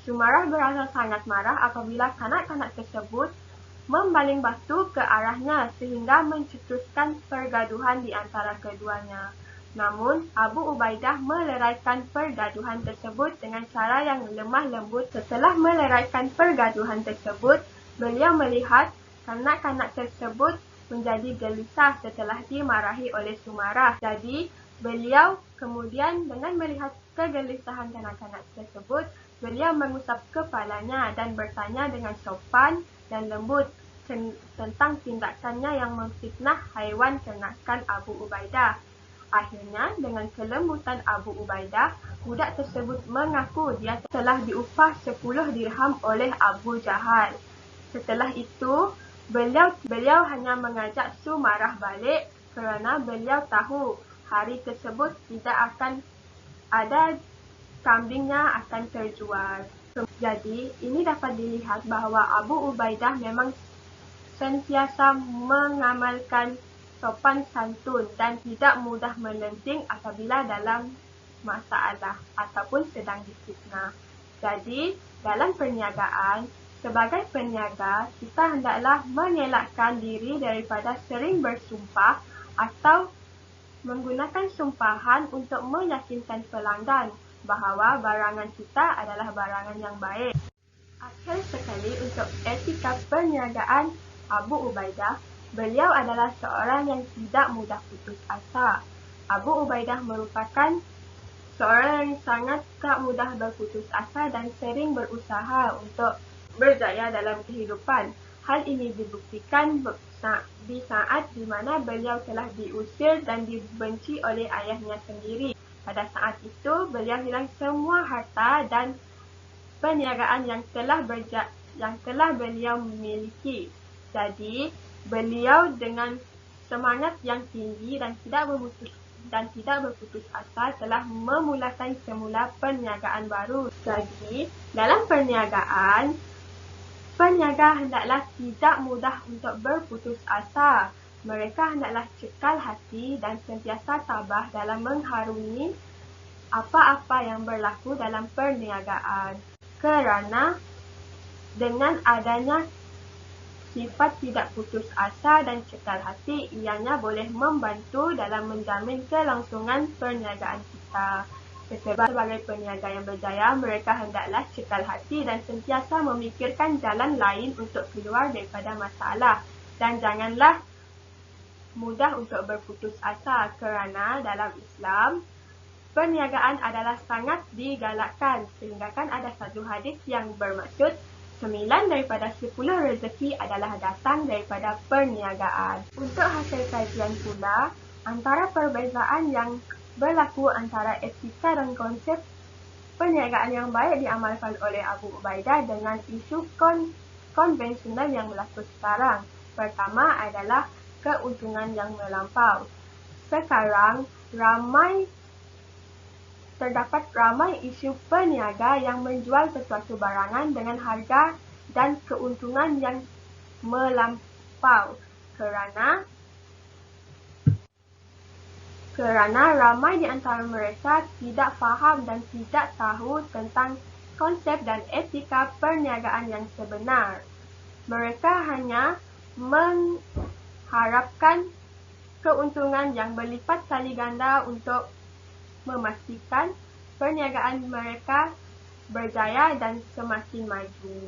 Sumarah berasa sangat marah apabila kanak-kanak tersebut membaling batu ke arahnya sehingga mencetuskan pergaduhan di antara keduanya. Namun, Abu Ubaidah meleraikan pergaduhan tersebut dengan cara yang lemah lembut. Setelah meleraikan pergaduhan tersebut, beliau melihat kanak-kanak tersebut menjadi gelisah setelah dimarahi oleh Sumarah. Jadi, beliau kemudian dengan melihat kegelisahan kanak-kanak tersebut, beliau mengusap kepalanya dan bertanya dengan sopan dan lembut tentang tindakannya yang memfitnah haiwan ternakan Abu Ubaidah. Akhirnya, dengan kelembutan Abu Ubaidah, budak tersebut mengaku dia telah diupah 10 dirham oleh Abu Jahal. Setelah itu, beliau hanya mengajak Sumarah balik kerana beliau tahu hari tersebut tidak akan ada kambingnya akan terjual. Jadi, ini dapat dilihat bahawa Abu Ubaidah memang sentiasa mengamalkan sopan santun dan tidak mudah melenting apabila dalam masalah ataupun sedang difitnah. Jadi, dalam perniagaan, sebagai peniaga, kita hendaklah mengelakkan diri daripada sering bersumpah atau menggunakan sumpahan untuk meyakinkan pelanggan bahawa barangan kita adalah barangan yang baik. Akhir sekali, untuk etika perniagaan Abu Ubaidah, beliau adalah seorang yang tidak mudah putus asa. Abu Ubaidah merupakan seorang yang sangat tak mudah berputus asa dan sering berusaha untuk berjaya dalam kehidupan. Hal ini dibuktikan di saat di mana beliau telah diusir dan dibenci oleh ayahnya sendiri. Pada saat itu, beliau hilang semua harta dan perniagaan yang telah beliau miliki. Jadi, beliau dengan Semangat yang tinggi dan tidak berputus asa telah memulakan semula perniagaan baru. Jadi, dalam perniagaan, peniaga hendaklah tidak mudah untuk berputus asa. Mereka hendaklah cekal hati dan sentiasa tabah dalam mengharungi apa-apa yang berlaku dalam perniagaan. Kerana dengan adanya sifat tidak putus asa dan cekal hati, ianya boleh membantu dalam menjamin kelangsungan perniagaan kita. Sebagai peniaga yang berjaya, mereka hendaklah cekal hati dan sentiasa memikirkan jalan lain untuk keluar daripada masalah. Dan janganlah mudah untuk berputus asa, kerana dalam Islam, perniagaan adalah sangat digalakkan. Sehingga kan ada satu hadis yang bermaksud 9 daripada 10 rezeki adalah datang daripada perniagaan. Untuk hasil kajian pula, antara perbezaan yang berlaku antara etika dan konsep perniagaan yang baik diamalkan oleh Abu Ubaidah dengan isu konvensional yang berlaku sekarang. Pertama adalah keuntungan yang melampau. Sekarang, terdapat ramai isu peniaga yang menjual sesuatu barangan dengan harga dan keuntungan yang melampau kerana ramai di antara mereka tidak faham dan tidak tahu tentang konsep dan etika perniagaan yang sebenar. Mereka hanya mengharapkan keuntungan yang berlipat kali ganda untuk memastikan perniagaan mereka berjaya dan semakin maju.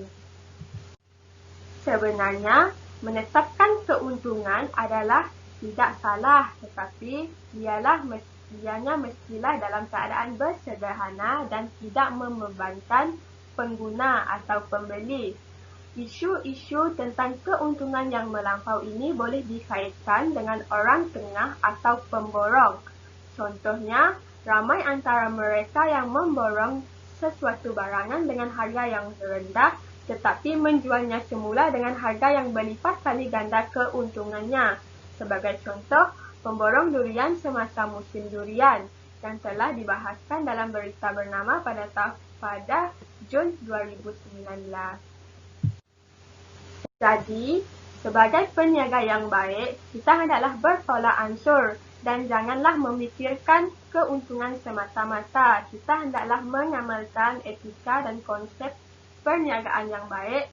Sebenarnya, menetapkan keuntungan adalah tidak salah, tetapi ianya mestilah dalam keadaan bersederhana dan tidak membebankan pengguna atau pembeli. Isu-isu tentang keuntungan yang melampau ini boleh dikaitkan dengan orang tengah atau pemborong. Contohnya, ramai antara mereka yang memborong sesuatu barangan dengan harga yang rendah tetapi menjualnya semula dengan harga yang berlipat kali ganda keuntungannya. Sebagai contoh, pemborong durian semasa musim durian yang telah dibahaskan dalam berita bernama pada Jun 2019. Jadi, sebagai peniaga yang baik, kita hendaklah bertolak ansur dan janganlah memikirkan keuntungan semata-mata. Kita hendaklah mengamalkan etika dan konsep perniagaan yang baik.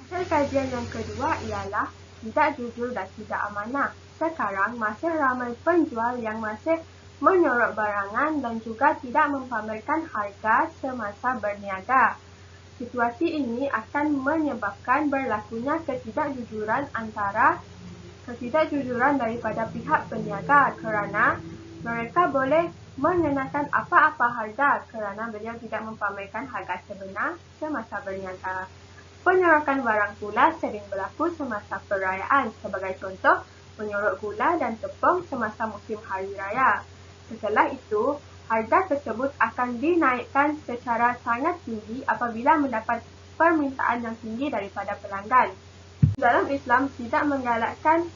Hasil kajian yang kedua ialah tidak jujur dan tidak amanah. Sekarang masih ramai penjual yang masih menyorot barangan dan juga tidak mempamerkan harga semasa berniaga. Situasi ini akan menyebabkan berlakunya ketidakjujuran daripada pihak peniaga kerana mereka boleh mengenakan apa-apa harga kerana beliau tidak mempamerkan harga sebenar semasa berniaga. Penyorotan barang pula sering berlaku semasa perayaan. Sebagai contoh, menyorot gula dan tepung semasa musim hari raya. Setelah itu, harga tersebut akan dinaikkan secara sangat tinggi apabila mendapat permintaan yang tinggi daripada pelanggan. Dalam Islam tidak menggalakkan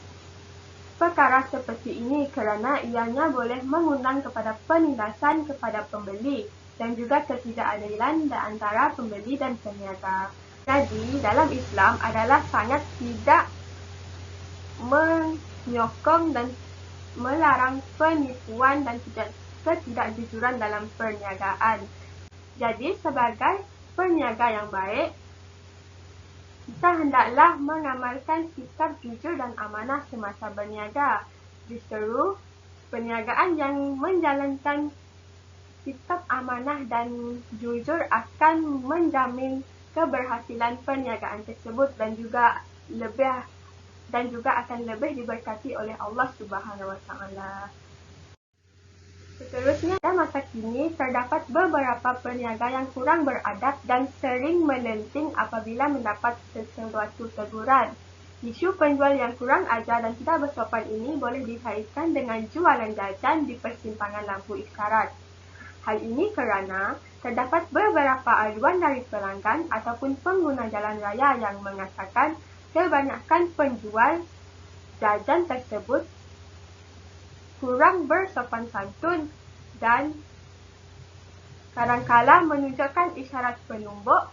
perkara seperti ini kerana ianya boleh mengundang kepada penindasan kepada pembeli dan juga ketidakadilan antara pembeli dan peniaga. Jadi, dalam Islam adalah sangat tidak menyokong dan melarang penipuan dan ketidakjujuran dalam perniagaan. Jadi, sebagai peniaga yang baik, kita hendaklah mengamalkan sikap jujur dan amanah semasa berniaga. Justru, perniagaan yang menjalankan sikap amanah dan jujur akan menjamin keberhasilan perniagaan tersebut dan juga akan lebih diberkati oleh Allah Subhanahu wa Ta'ala. Seterusnya, pada masa kini terdapat beberapa peniaga yang kurang beradab dan sering melenting apabila mendapat sesuatu teguran. Isu penjual yang kurang ajar dan tidak bersopan ini boleh dikaitkan dengan jualan jajan di persimpangan lampu isyarat. Hal ini kerana terdapat beberapa aduan dari pelanggan ataupun pengguna jalan raya yang mengatakan kebanyakan penjual jajan tersebut kurang bersopan santun dan kadangkala menunjukkan isyarat penumbuk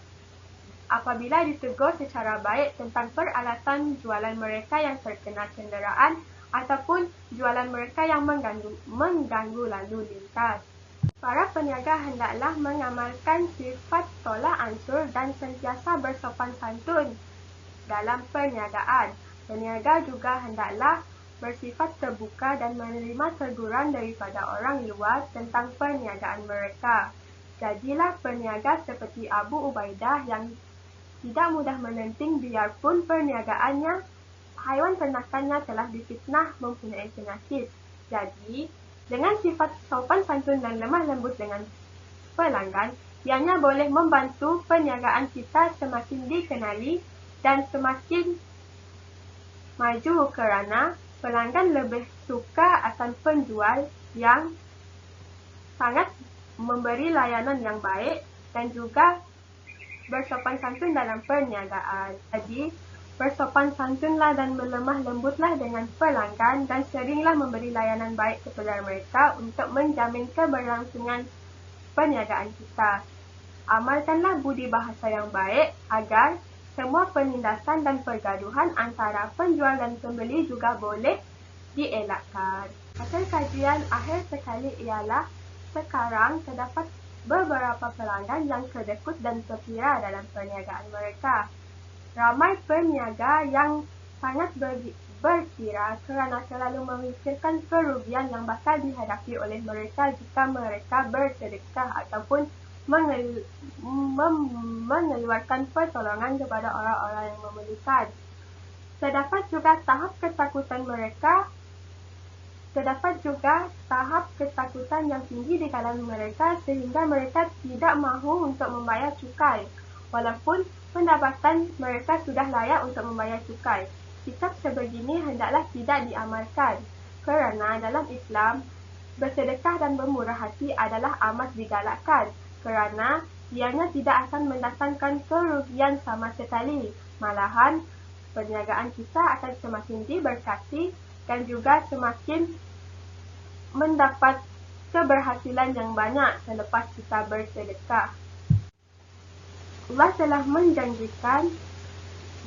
apabila ditegur secara baik tentang peralatan jualan mereka yang terkena cenderaan ataupun jualan mereka yang mengganggu lalu lintas. Para peniaga hendaklah mengamalkan sifat tolak ansur dan sentiasa bersopan santun dalam perniagaan. Peniaga juga hendaklah bersifat terbuka dan menerima teguran daripada orang luar tentang perniagaan mereka. Jadilah peniaga seperti Abu Ubaidah yang tidak mudah menenting biarpun perniagaannya, haiwan ternakannya telah difitnah mempunyai penyakit. Jadi, dengan sifat sopan santun dan lemah lembut dengan pelanggan, ianya boleh membantu perniagaan kita semakin dikenali dan semakin maju kerana pelanggan lebih suka akan penjual yang sangat memberi layanan yang baik dan juga bersopan santun dalam perniagaan. Jadi, bersopan santunlah dan melemah lembutlah dengan pelanggan dan seringlah memberi layanan baik kepada mereka untuk menjamin keberlangsungan perniagaan kita. Amalkanlah budi bahasa yang baik agar semua penindasan dan pergaduhan antara penjual dan pembeli juga boleh dielakkan. Hasil kajian akhir sekali ialah sekarang terdapat beberapa pelanggan yang kedekut dan terkira dalam perniagaan mereka. Ramai peniaga yang sangat berkira kerana selalu memikirkan kerugian yang bakal dihadapi oleh mereka jika mereka bersedekah ataupun mengeluarkan pertolongan kepada orang-orang yang memerlukan. Terdapat juga tahap ketakutan yang tinggi di kalangan mereka sehingga mereka tidak mahu untuk membayar cukai, walaupun pendapatan mereka sudah layak untuk membayar cukai. Sikap sebegini hendaklah tidak diamalkan, kerana dalam Islam, bersedekah dan bermurah hati adalah amat digalakkan, kerana ianya tidak akan mendatangkan kerugian sama sekali. Malahan, perniagaan kita akan semakin diberkati dan juga semakin mendapat keberhasilan yang banyak selepas kita bersedekah. Allah telah menjanjikan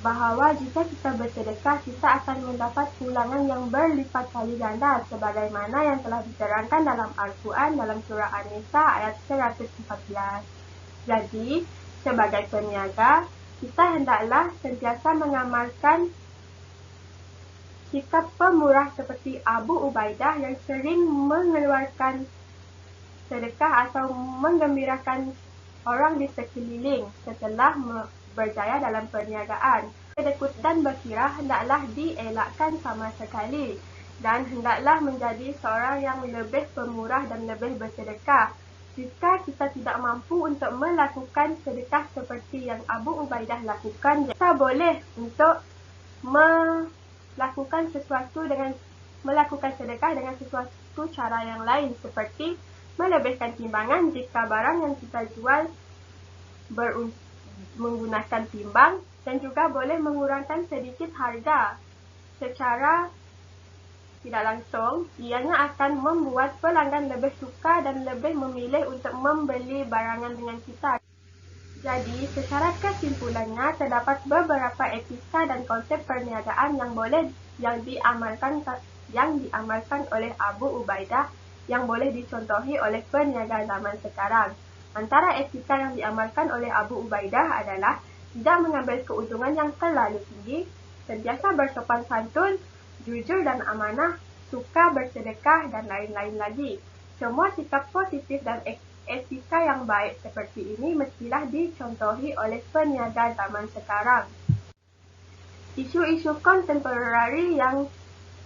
bahawa jika kita bersedekah, kita akan mendapat pulangan yang berlipat kali ganda sebagaimana yang telah diterangkan dalam Al-Quran dalam surah An-Nisa ayat 114. Jadi, sebagai peniaga, kita hendaklah sentiasa mengamalkan sikap pemurah seperti Abu Ubaidah yang sering mengeluarkan sedekah atau menggembirakan orang di sekeliling setelah berjaya dalam perniagaan. Kedekut dan berkira hendaklah dielakkan sama sekali dan hendaklah menjadi seorang yang lebih pemurah dan lebih bersedekah. Jika kita tidak mampu untuk melakukan sedekah seperti yang Abu Ubaidah lakukan, kita boleh untuk melakukan sedekah dengan sesuatu cara yang lain seperti melebihkan timbangan jika barang yang kita jual menggunakan timbang dan juga boleh mengurangkan sedikit harga secara tidak langsung. Ianya akan membuat pelanggan lebih suka dan lebih memilih untuk membeli barangan dengan kita. Jadi, secara kesimpulannya, terdapat beberapa etika dan konsep perniagaan yang diamalkan oleh Abu Ubaidah yang boleh dicontohi oleh peniaga zaman sekarang. Antara etika yang diamalkan oleh Abu Ubaidah adalah tidak mengambil keuntungan yang terlalu tinggi, sentiasa bersopan santun, jujur dan amanah, suka bersedekah dan lain-lain lagi. Semua sikap positif dan etika yang baik seperti ini mestilah dicontohi oleh peniaga zaman sekarang. Isu-isu kontemporari yang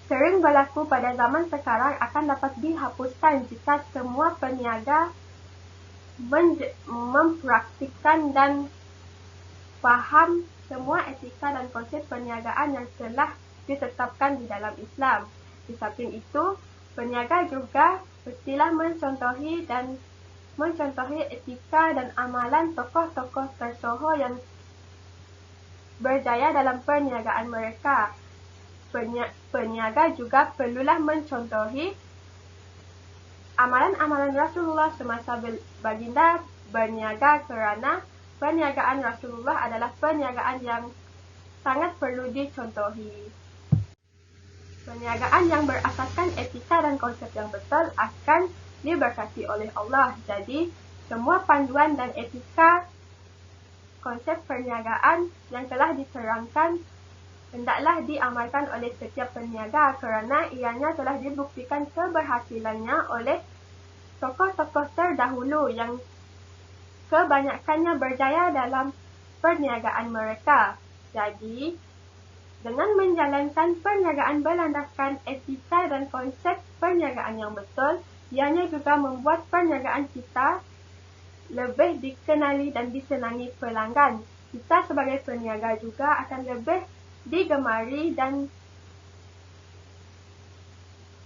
sering berlaku pada zaman sekarang akan dapat dihapuskan jika semua peniaga mempraktikkan dan faham semua etika dan konsep perniagaan yang telah ditetapkan di dalam Islam. Di samping itu, peniaga juga mestilah mencontohi etika dan amalan tokoh-tokoh tersohor yang berjaya dalam perniagaan mereka. Peniaga juga perlulah mencontohi Amalan-amalan Rasulullah semasa baginda berniaga kerana perniagaan Rasulullah adalah perniagaan yang sangat perlu dicontohi. Perniagaan yang berasaskan etika dan konsep yang betul akan diberkati oleh Allah. Jadi, semua panduan dan etika konsep perniagaan yang telah diterangkan hendaklah diamalkan oleh setiap peniaga kerana ianya telah dibuktikan keberhasilannya oleh tokoh-tokoh terdahulu yang kebanyakannya berjaya dalam perniagaan mereka. Jadi, dengan menjalankan perniagaan berlandaskan etika dan konsep perniagaan yang betul, ianya juga membuat perniagaan kita lebih dikenali dan disenangi pelanggan. Kita sebagai peniaga juga akan lebih digemari dan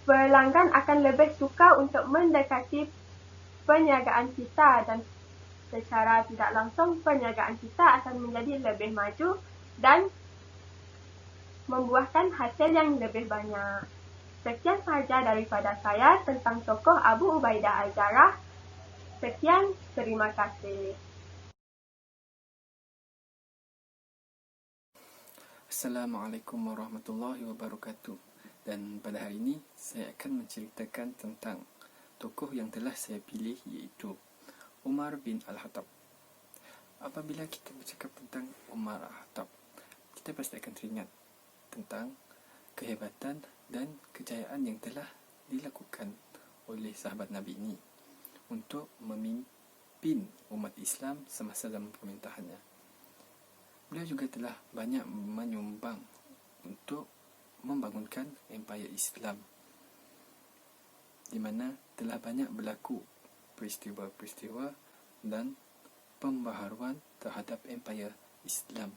pelanggan akan lebih suka untuk mendekati perniagaan kita dan secara tidak langsung perniagaan kita akan menjadi lebih maju dan membuahkan hasil yang lebih banyak. Sekian sahaja daripada saya tentang tokoh Abu Ubaidah Al-Jarrah. Sekian, terima kasih. Assalamualaikum warahmatullahi wabarakatuh. Dan pada hari ini saya akan menceritakan tentang tokoh yang telah saya pilih, iaitu Umar bin Al-Khattab. Apabila kita bercakap tentang Umar Al-Khattab, kita pasti akan teringat tentang kehebatan dan kejayaan yang telah dilakukan oleh sahabat Nabi ini untuk memimpin umat Islam semasa zaman pemerintahannya. Beliau juga telah banyak menyumbang untuk membangunkan empayar Islam, di mana telah banyak berlaku peristiwa-peristiwa dan pembaharuan terhadap empayar Islam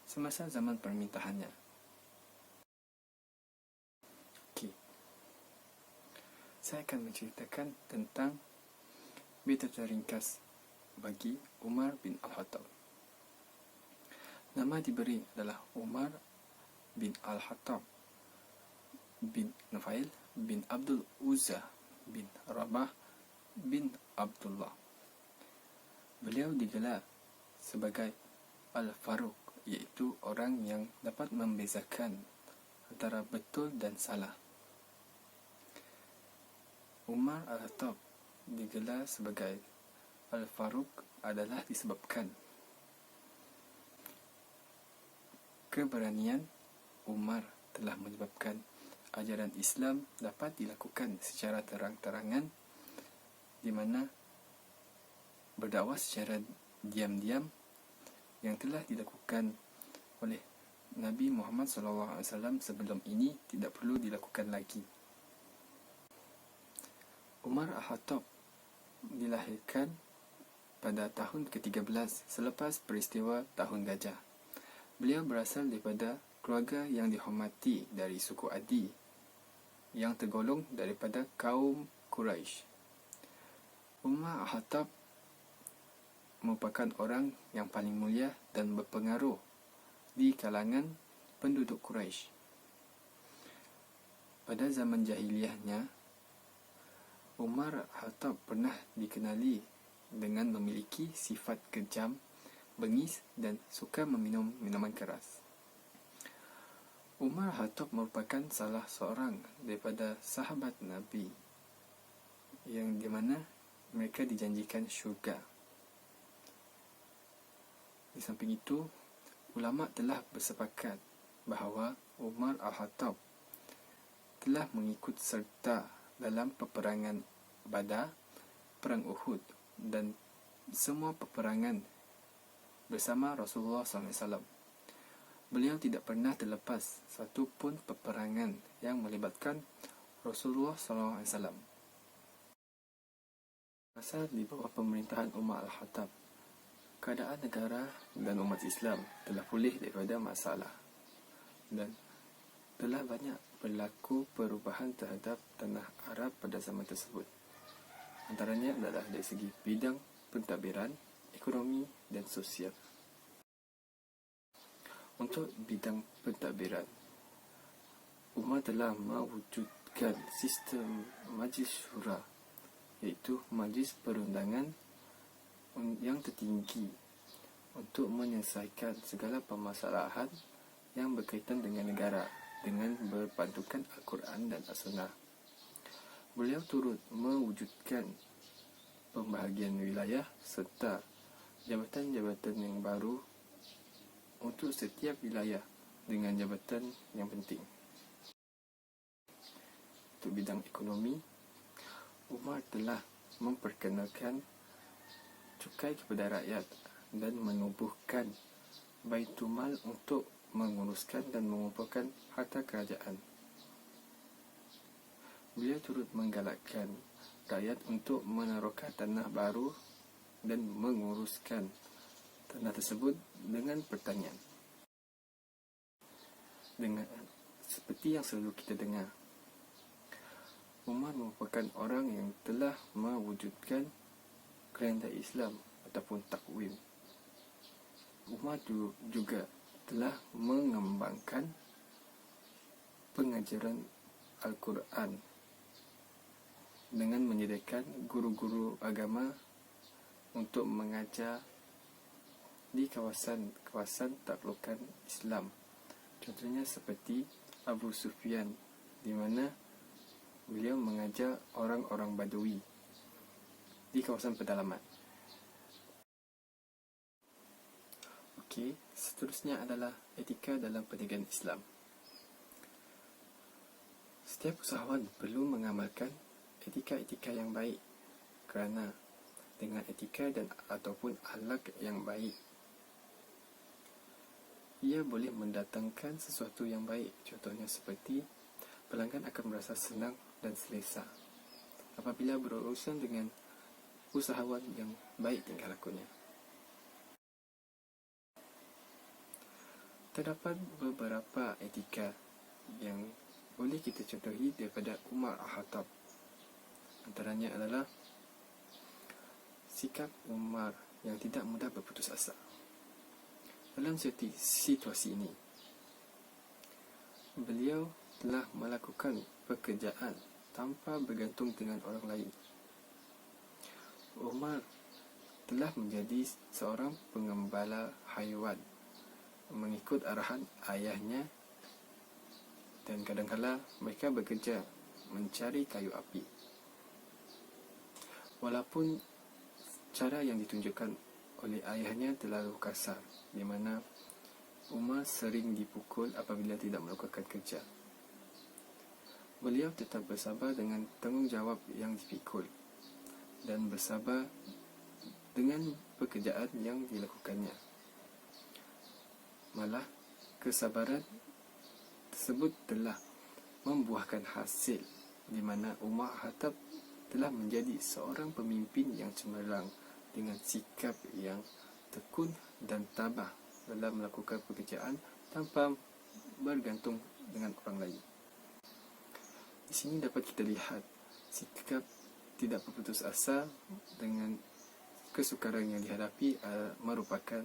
semasa zaman pemerintahannya. Saya akan menceritakan tentang biodata ringkas bagi Umar bin Al-Khattab. Nama diberi adalah Umar bin Al-Khattab bin Nufail bin Abdul Uzza bin Rabah bin Abdullah. Beliau digelar sebagai Al-Faruq, iaitu orang yang dapat membezakan antara betul dan salah. Umar Al-Khattab digelar sebagai Al-Faruq adalah disebabkan keberanian Umar telah menyebabkan ajaran Islam dapat dilakukan secara terang-terangan, di mana berdakwah secara diam-diam yang telah dilakukan oleh Nabi Muhammad SAW sebelum ini tidak perlu dilakukan lagi. Umar Al-Khattab dilahirkan pada tahun ke-13 selepas peristiwa Tahun Gajah. Beliau berasal daripada keluarga yang dihormati dari suku Adi yang tergolong daripada kaum Quraisy. Umar Al-Khattab merupakan orang yang paling mulia dan berpengaruh di kalangan penduduk Quraisy. Pada zaman jahiliyahnya, Umar Al-Khattab pernah dikenali dengan memiliki sifat kejam, bengis dan suka meminum minuman keras. Umar Al-Khattab merupakan salah seorang daripada sahabat Nabi yang di mana mereka dijanjikan syurga. Di samping itu, ulama telah bersepakat bahawa Umar Al-Khattab telah mengikut serta dalam peperangan Badar, Perang Uhud dan semua peperangan bersama Rasulullah SAW. Beliau tidak pernah terlepas satu pun peperangan yang melibatkan Rasulullah SAW. Masa di bawah pemerintahan Umar Al-Khattab, keadaan negara dan umat Islam telah pulih daripada masalah dan telah banyak berlaku perubahan terhadap tanah Arab pada zaman tersebut. Antaranya adalah dari segi bidang pentadbiran, ekonomi dan sosial. Untuk bidang pentadbiran, Umar telah mewujudkan mewujudkan sistem majlis syura, iaitu majlis perundangan yang tertinggi untuk menyelesaikan segala permasalahan yang berkaitan dengan negara dengan berpandukan Al-Quran dan As-Sunnah. Beliau turut mewujudkan pembahagian wilayah serta jabatan-jabatan yang baru untuk setiap wilayah dengan jabatan yang penting. Untuk bidang ekonomi, Umar telah memperkenalkan cukai kepada rakyat dan menubuhkan Baitulmal untuk menguruskan dan mengumpulkan harta kerajaan. Beliau turut menggalakkan rakyat untuk menaruhkan tanah baru dan menguruskan tanah tersebut dengan pertanian. Dengan seperti yang selalu kita dengar, Umar merupakan orang yang telah mewujudkan kalender Islam ataupun takwim. Umar juga telah mengembangkan pengajaran Al-Quran dengan menyediakan guru-guru agama untuk mengajar di kawasan-kawasan taklukan Islam. Contohnya seperti Abu Sufyan, di mana beliau mengajar orang-orang Badui di kawasan pedalaman. Okey, seterusnya adalah etika dalam perniagaan Islam. Setiap usahawan perlu mengamalkan etika-etika yang baik, kerana dengan etika dan ataupun akhlak yang baik, ia boleh mendatangkan sesuatu yang baik. Contohnya seperti pelanggan akan merasa senang dan selesa apabila berurusan dengan usahawan yang baik tingkah lakunya. Terdapat beberapa etika yang boleh kita contohi daripada Umar Al-Khattab. Antaranya adalah sikap Umar yang tidak mudah berputus asa. Dalam situasi ini, beliau telah melakukan pekerjaan tanpa bergantung dengan orang lain. Umar telah menjadi seorang pengembala haiwan mengikut arahan ayahnya, dan kadang-kala mereka bekerja mencari kayu api. Walaupun cara yang ditunjukkan oleh ayahnya terlalu kasar, di mana Umar sering dipukul apabila tidak melakukan kerja, beliau tetap bersabar dengan tanggungjawab yang dipikul dan bersabar dengan pekerjaan yang dilakukannya. Malah, kesabaran tersebut telah membuahkan hasil, di mana Umar Khattab telah menjadi seorang pemimpin yang cemerlang dengan sikap yang tekun dan tabah dalam melakukan pekerjaan tanpa bergantung dengan orang lain. Di sini dapat kita lihat sikap tidak berputus asa dengan kesukaran yang dihadapi merupakan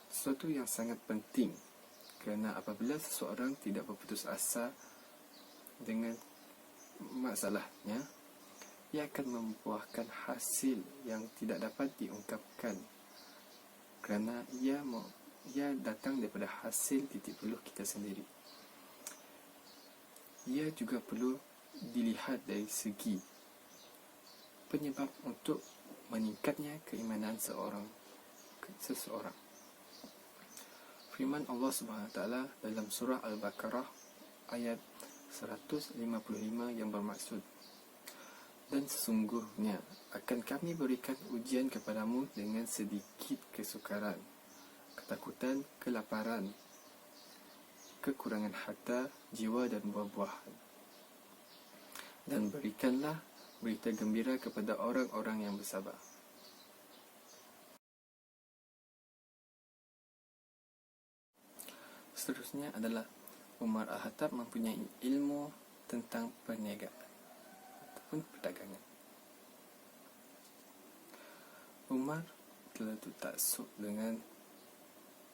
sesuatu yang sangat penting, kerana apabila seseorang tidak berputus asa dengan masalahnya, ia akan membuahkan hasil yang tidak dapat diungkapkan, kerana ia datang daripada hasil titik peluh kita sendiri. Ia juga perlu dilihat dari segi penyebab untuk meningkatnya keimanan seseorang. Firman Allah SWT dalam surah Al-Baqarah ayat 155 yang bermaksud, dan sesungguhnya akan kami berikan ujian kepadamu dengan sedikit kesukaran, ketakutan, kelaparan, kekurangan harta, jiwa dan buah-buahan. Dan berikanlah berita gembira kepada orang-orang yang bersabar. Seterusnya adalah Umar Al-Khattab mempunyai ilmu tentang perniagaan ataupun perdagangan. Umar telah taksub dengan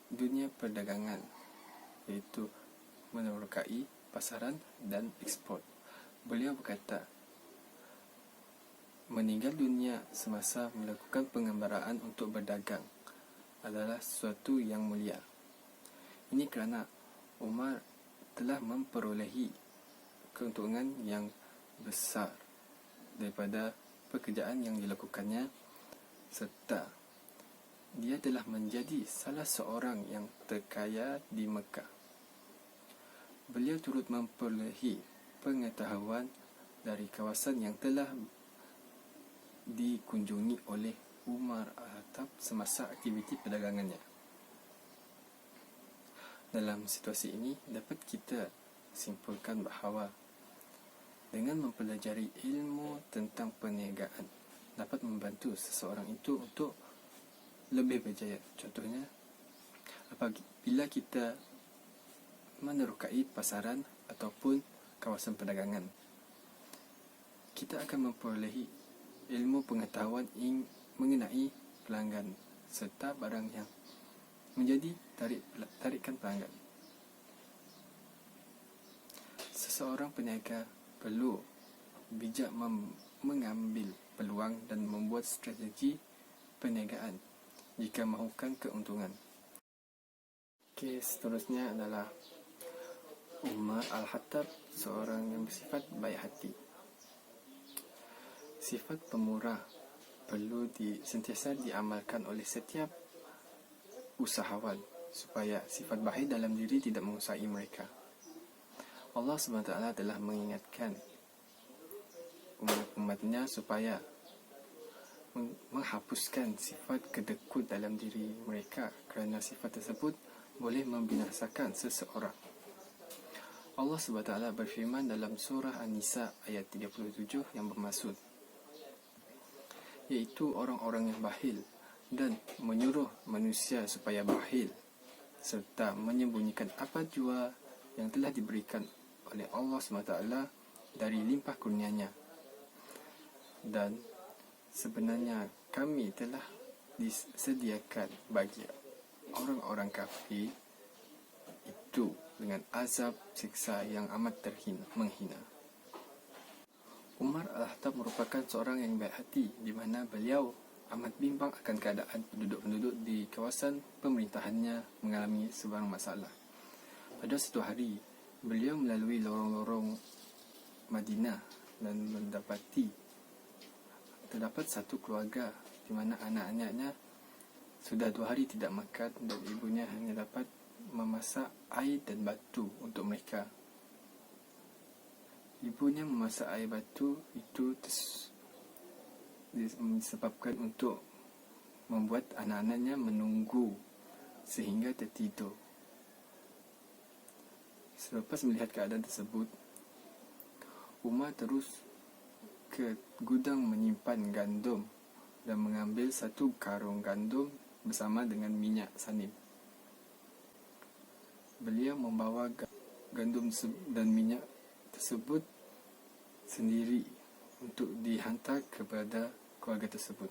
dunia perdagangan, iaitu menerokai pasaran dan ekspor. Beliau berkata, meninggal dunia semasa melakukan pengembaraan untuk berdagang adalah sesuatu yang mulia. Ini kerana Umar telah memperolehi keuntungan yang besar daripada pekerjaan yang dilakukannya, serta dia telah menjadi salah seorang yang terkaya di Mekah. Beliau turut memperolehi pengetahuan dari kawasan yang telah dikunjungi oleh Umar Al-Khattab semasa aktiviti perdagangannya. Dalam situasi ini, dapat kita simpulkan bahawa dengan mempelajari ilmu tentang perniagaan dapat membantu seseorang itu untuk lebih berjaya. Contohnya, apabila kita menerokai pasaran ataupun kawasan perdagangan, kita akan memperolehi ilmu pengetahuan mengenai pelanggan serta barang yang menjadi tarikan pelanggan. Seseorang peniaga perlu bijak mengambil peluang dan membuat strategi perniagaan jika mahukan keuntungan. Kes seterusnya adalah Umar Al-Khattab, seorang yang bersifat baik hati. Sifat pemurah perlu sentiasa diamalkan oleh setiap usahawan supaya sifat baik dalam diri tidak mengusai mereka. Allah SWT telah mengingatkan umat-umatnya supaya menghapuskan sifat kedekut dalam diri mereka kerana sifat tersebut boleh membinasakan seseorang. Allah SWT berfirman dalam surah An-Nisa ayat 37 yang bermaksud, iaitu orang-orang yang bakhil dan menyuruh manusia supaya bakhil serta menyembunyikan apa jua yang telah diberikan oleh Allah SWT dari limpah kurnianya. Dan sebenarnya kami telah disediakan bagi orang-orang kafir itu dengan azab siksa yang amat menghina. Umar Al-Khattab merupakan seorang yang baik hati, di mana beliau amat bimbang akan keadaan penduduk-penduduk di kawasan pemerintahannya mengalami sebarang masalah. Pada satu hari, beliau melalui lorong-lorong Madinah dan mendapati terdapat satu keluarga di mana anak-anaknya sudah 2 hari tidak makan dan ibunya hanya dapat memasak air dan batu untuk mereka. Ibunya memasak air batu itu disebabkan untuk membuat anak-anaknya menunggu sehingga tertidur. Selepas melihat keadaan tersebut, Umar terus ke gudang menyimpan gandum dan mengambil 1 karung gandum bersama dengan minyak sanim. Beliau membawa gandum dan minyak tersebut sendiri untuk dihantar kepada keluarga tersebut.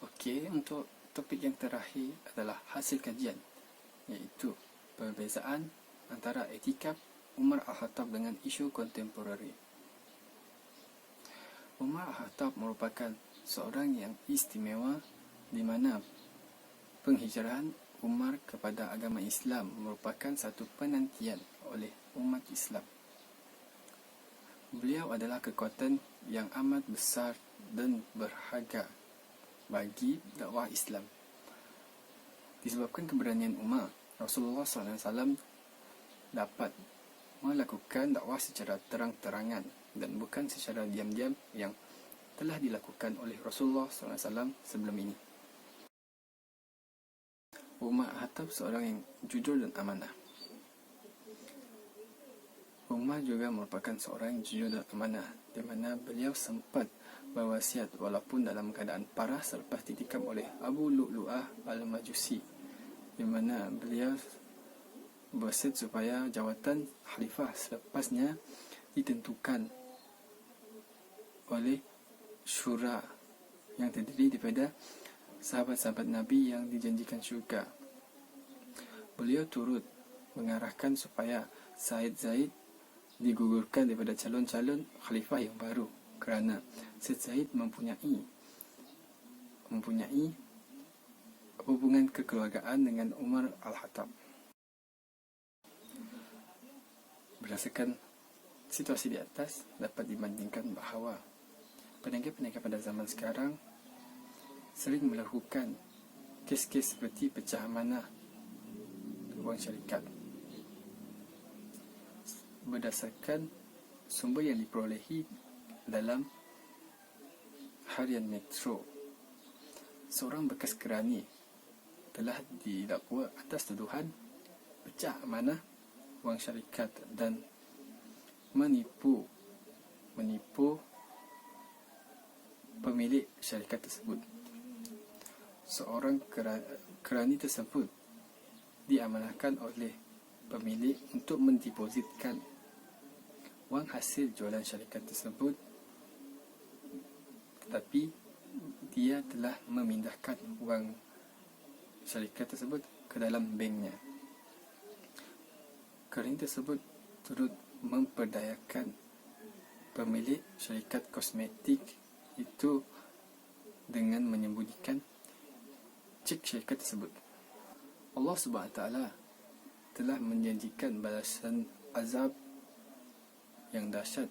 Okey, untuk topik yang terakhir adalah hasil kajian, iaitu perbezaan antara etikaf Umar Al-Khattab dengan isu kontemporari. Umar Al-Khattab merupakan seorang yang istimewa, di mana penghijrahan Umar kepada agama Islam merupakan satu penantian oleh umat Islam. Beliau adalah kekuatan yang amat besar dan berharga bagi dakwah Islam. Disebabkan keberanian Umar, Rasulullah SAW dapat melakukan dakwah secara terang-terangan dan bukan secara diam-diam yang telah dilakukan oleh Rasulullah SAW sebelum ini. Umar Al-Khattab seorang yang jujur dan amanah. Umar juga merupakan seorang yang jujur dan amanah, di mana beliau sempat berwasiat walaupun dalam keadaan parah selepas ditikam oleh Abu Lu'lu'ah Al-Majusi, di mana beliau berwasiat supaya jawatan khalifah selepasnya ditentukan oleh syura yang terdiri daripada sahabat-sahabat Nabi yang dijanjikan syurga. Beliau turut mengarahkan supaya Said Zaid digugurkan daripada calon-calon khalifah yang baru kerana Said Zaid mempunyai hubungan kekeluargaan dengan Umar Al-Khattab. Berdasarkan situasi di atas, dapat dibandingkan bahawa peniaga-peniaga pada zaman sekarang sering melakukan kes-kes seperti pecah amanah wang syarikat berdasarkan sumber yang diperolehi dalam harian Metro. Seorang bekas kerani telah didakwa atas tuduhan pecah amanah wang syarikat dan menipu pemilik syarikat tersebut. Seorang kerani tersebut diamanahkan oleh pemilik untuk mendepositkan wang hasil jualan syarikat tersebut, tetapi dia telah memindahkan wang syarikat tersebut ke dalam banknya. Kerani tersebut turut memperdayakan pemilik syarikat kosmetik itu dengan menyembunyikan cek syarikat tersebut. Allah SWT telah menjanjikan balasan azab yang dahsyat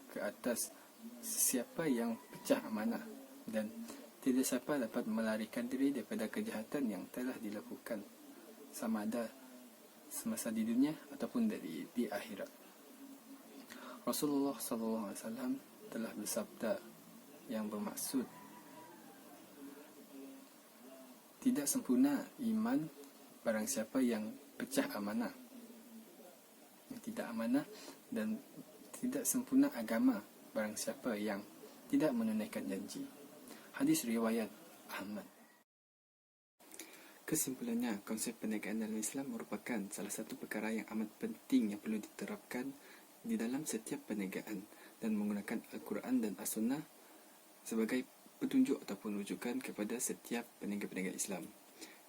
ke atas sesiapa yang pecah amanah, dan tidak siapa dapat melarikan diri daripada kejahatan yang telah dilakukan, sama ada semasa di dunia ataupun di akhirat. Rasulullah SAW telah bersabda yang bermaksud, tidak sempurna iman barang siapa yang pecah amanah, tidak amanah, dan tidak sempurna agama barang siapa yang tidak menunaikan janji. Hadis riwayat Ahmad. Kesimpulannya, konsep perniagaan dalam Islam merupakan salah satu perkara yang amat penting yang perlu diterapkan di dalam setiap perniagaan, dan menggunakan Al-Quran dan As-Sunnah sebagai petunjuk ataupun rujukan kepada setiap peniaga-peniaga Islam.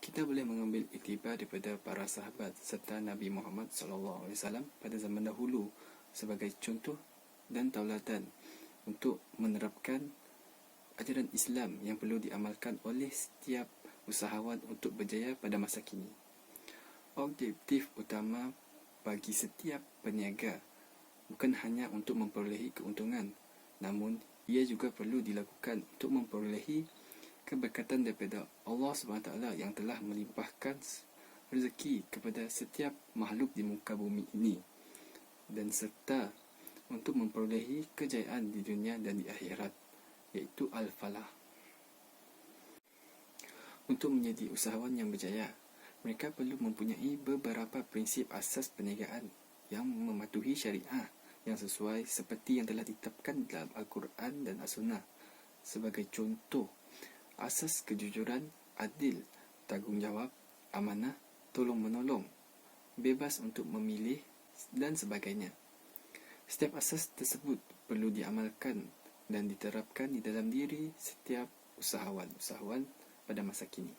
Kita boleh mengambil iktibar daripada para sahabat serta Nabi Muhammad SAW pada zaman dahulu sebagai contoh dan tauladan untuk menerapkan ajaran Islam yang perlu diamalkan oleh setiap usahawan untuk berjaya pada masa kini. Objektif utama bagi setiap peniaga bukan hanya untuk memperolehi keuntungan, namun ia juga perlu dilakukan untuk memperolehi keberkatan daripada Allah SWT yang telah melimpahkan rezeki kepada setiap makhluk di muka bumi ini, dan serta untuk memperolehi kejayaan di dunia dan di akhirat, iaitu Al-Falah. Untuk menjadi usahawan yang berjaya, mereka perlu mempunyai beberapa prinsip asas perniagaan yang mematuhi syariah yang sesuai seperti yang telah ditetapkan dalam Al-Quran dan As-Sunnah. Sebagai contoh, asas kejujuran, adil, tanggungjawab, amanah, tolong-menolong, bebas untuk memilih dan sebagainya. Setiap asas tersebut perlu diamalkan dan diterapkan di dalam diri setiap usahawan pada masa kini.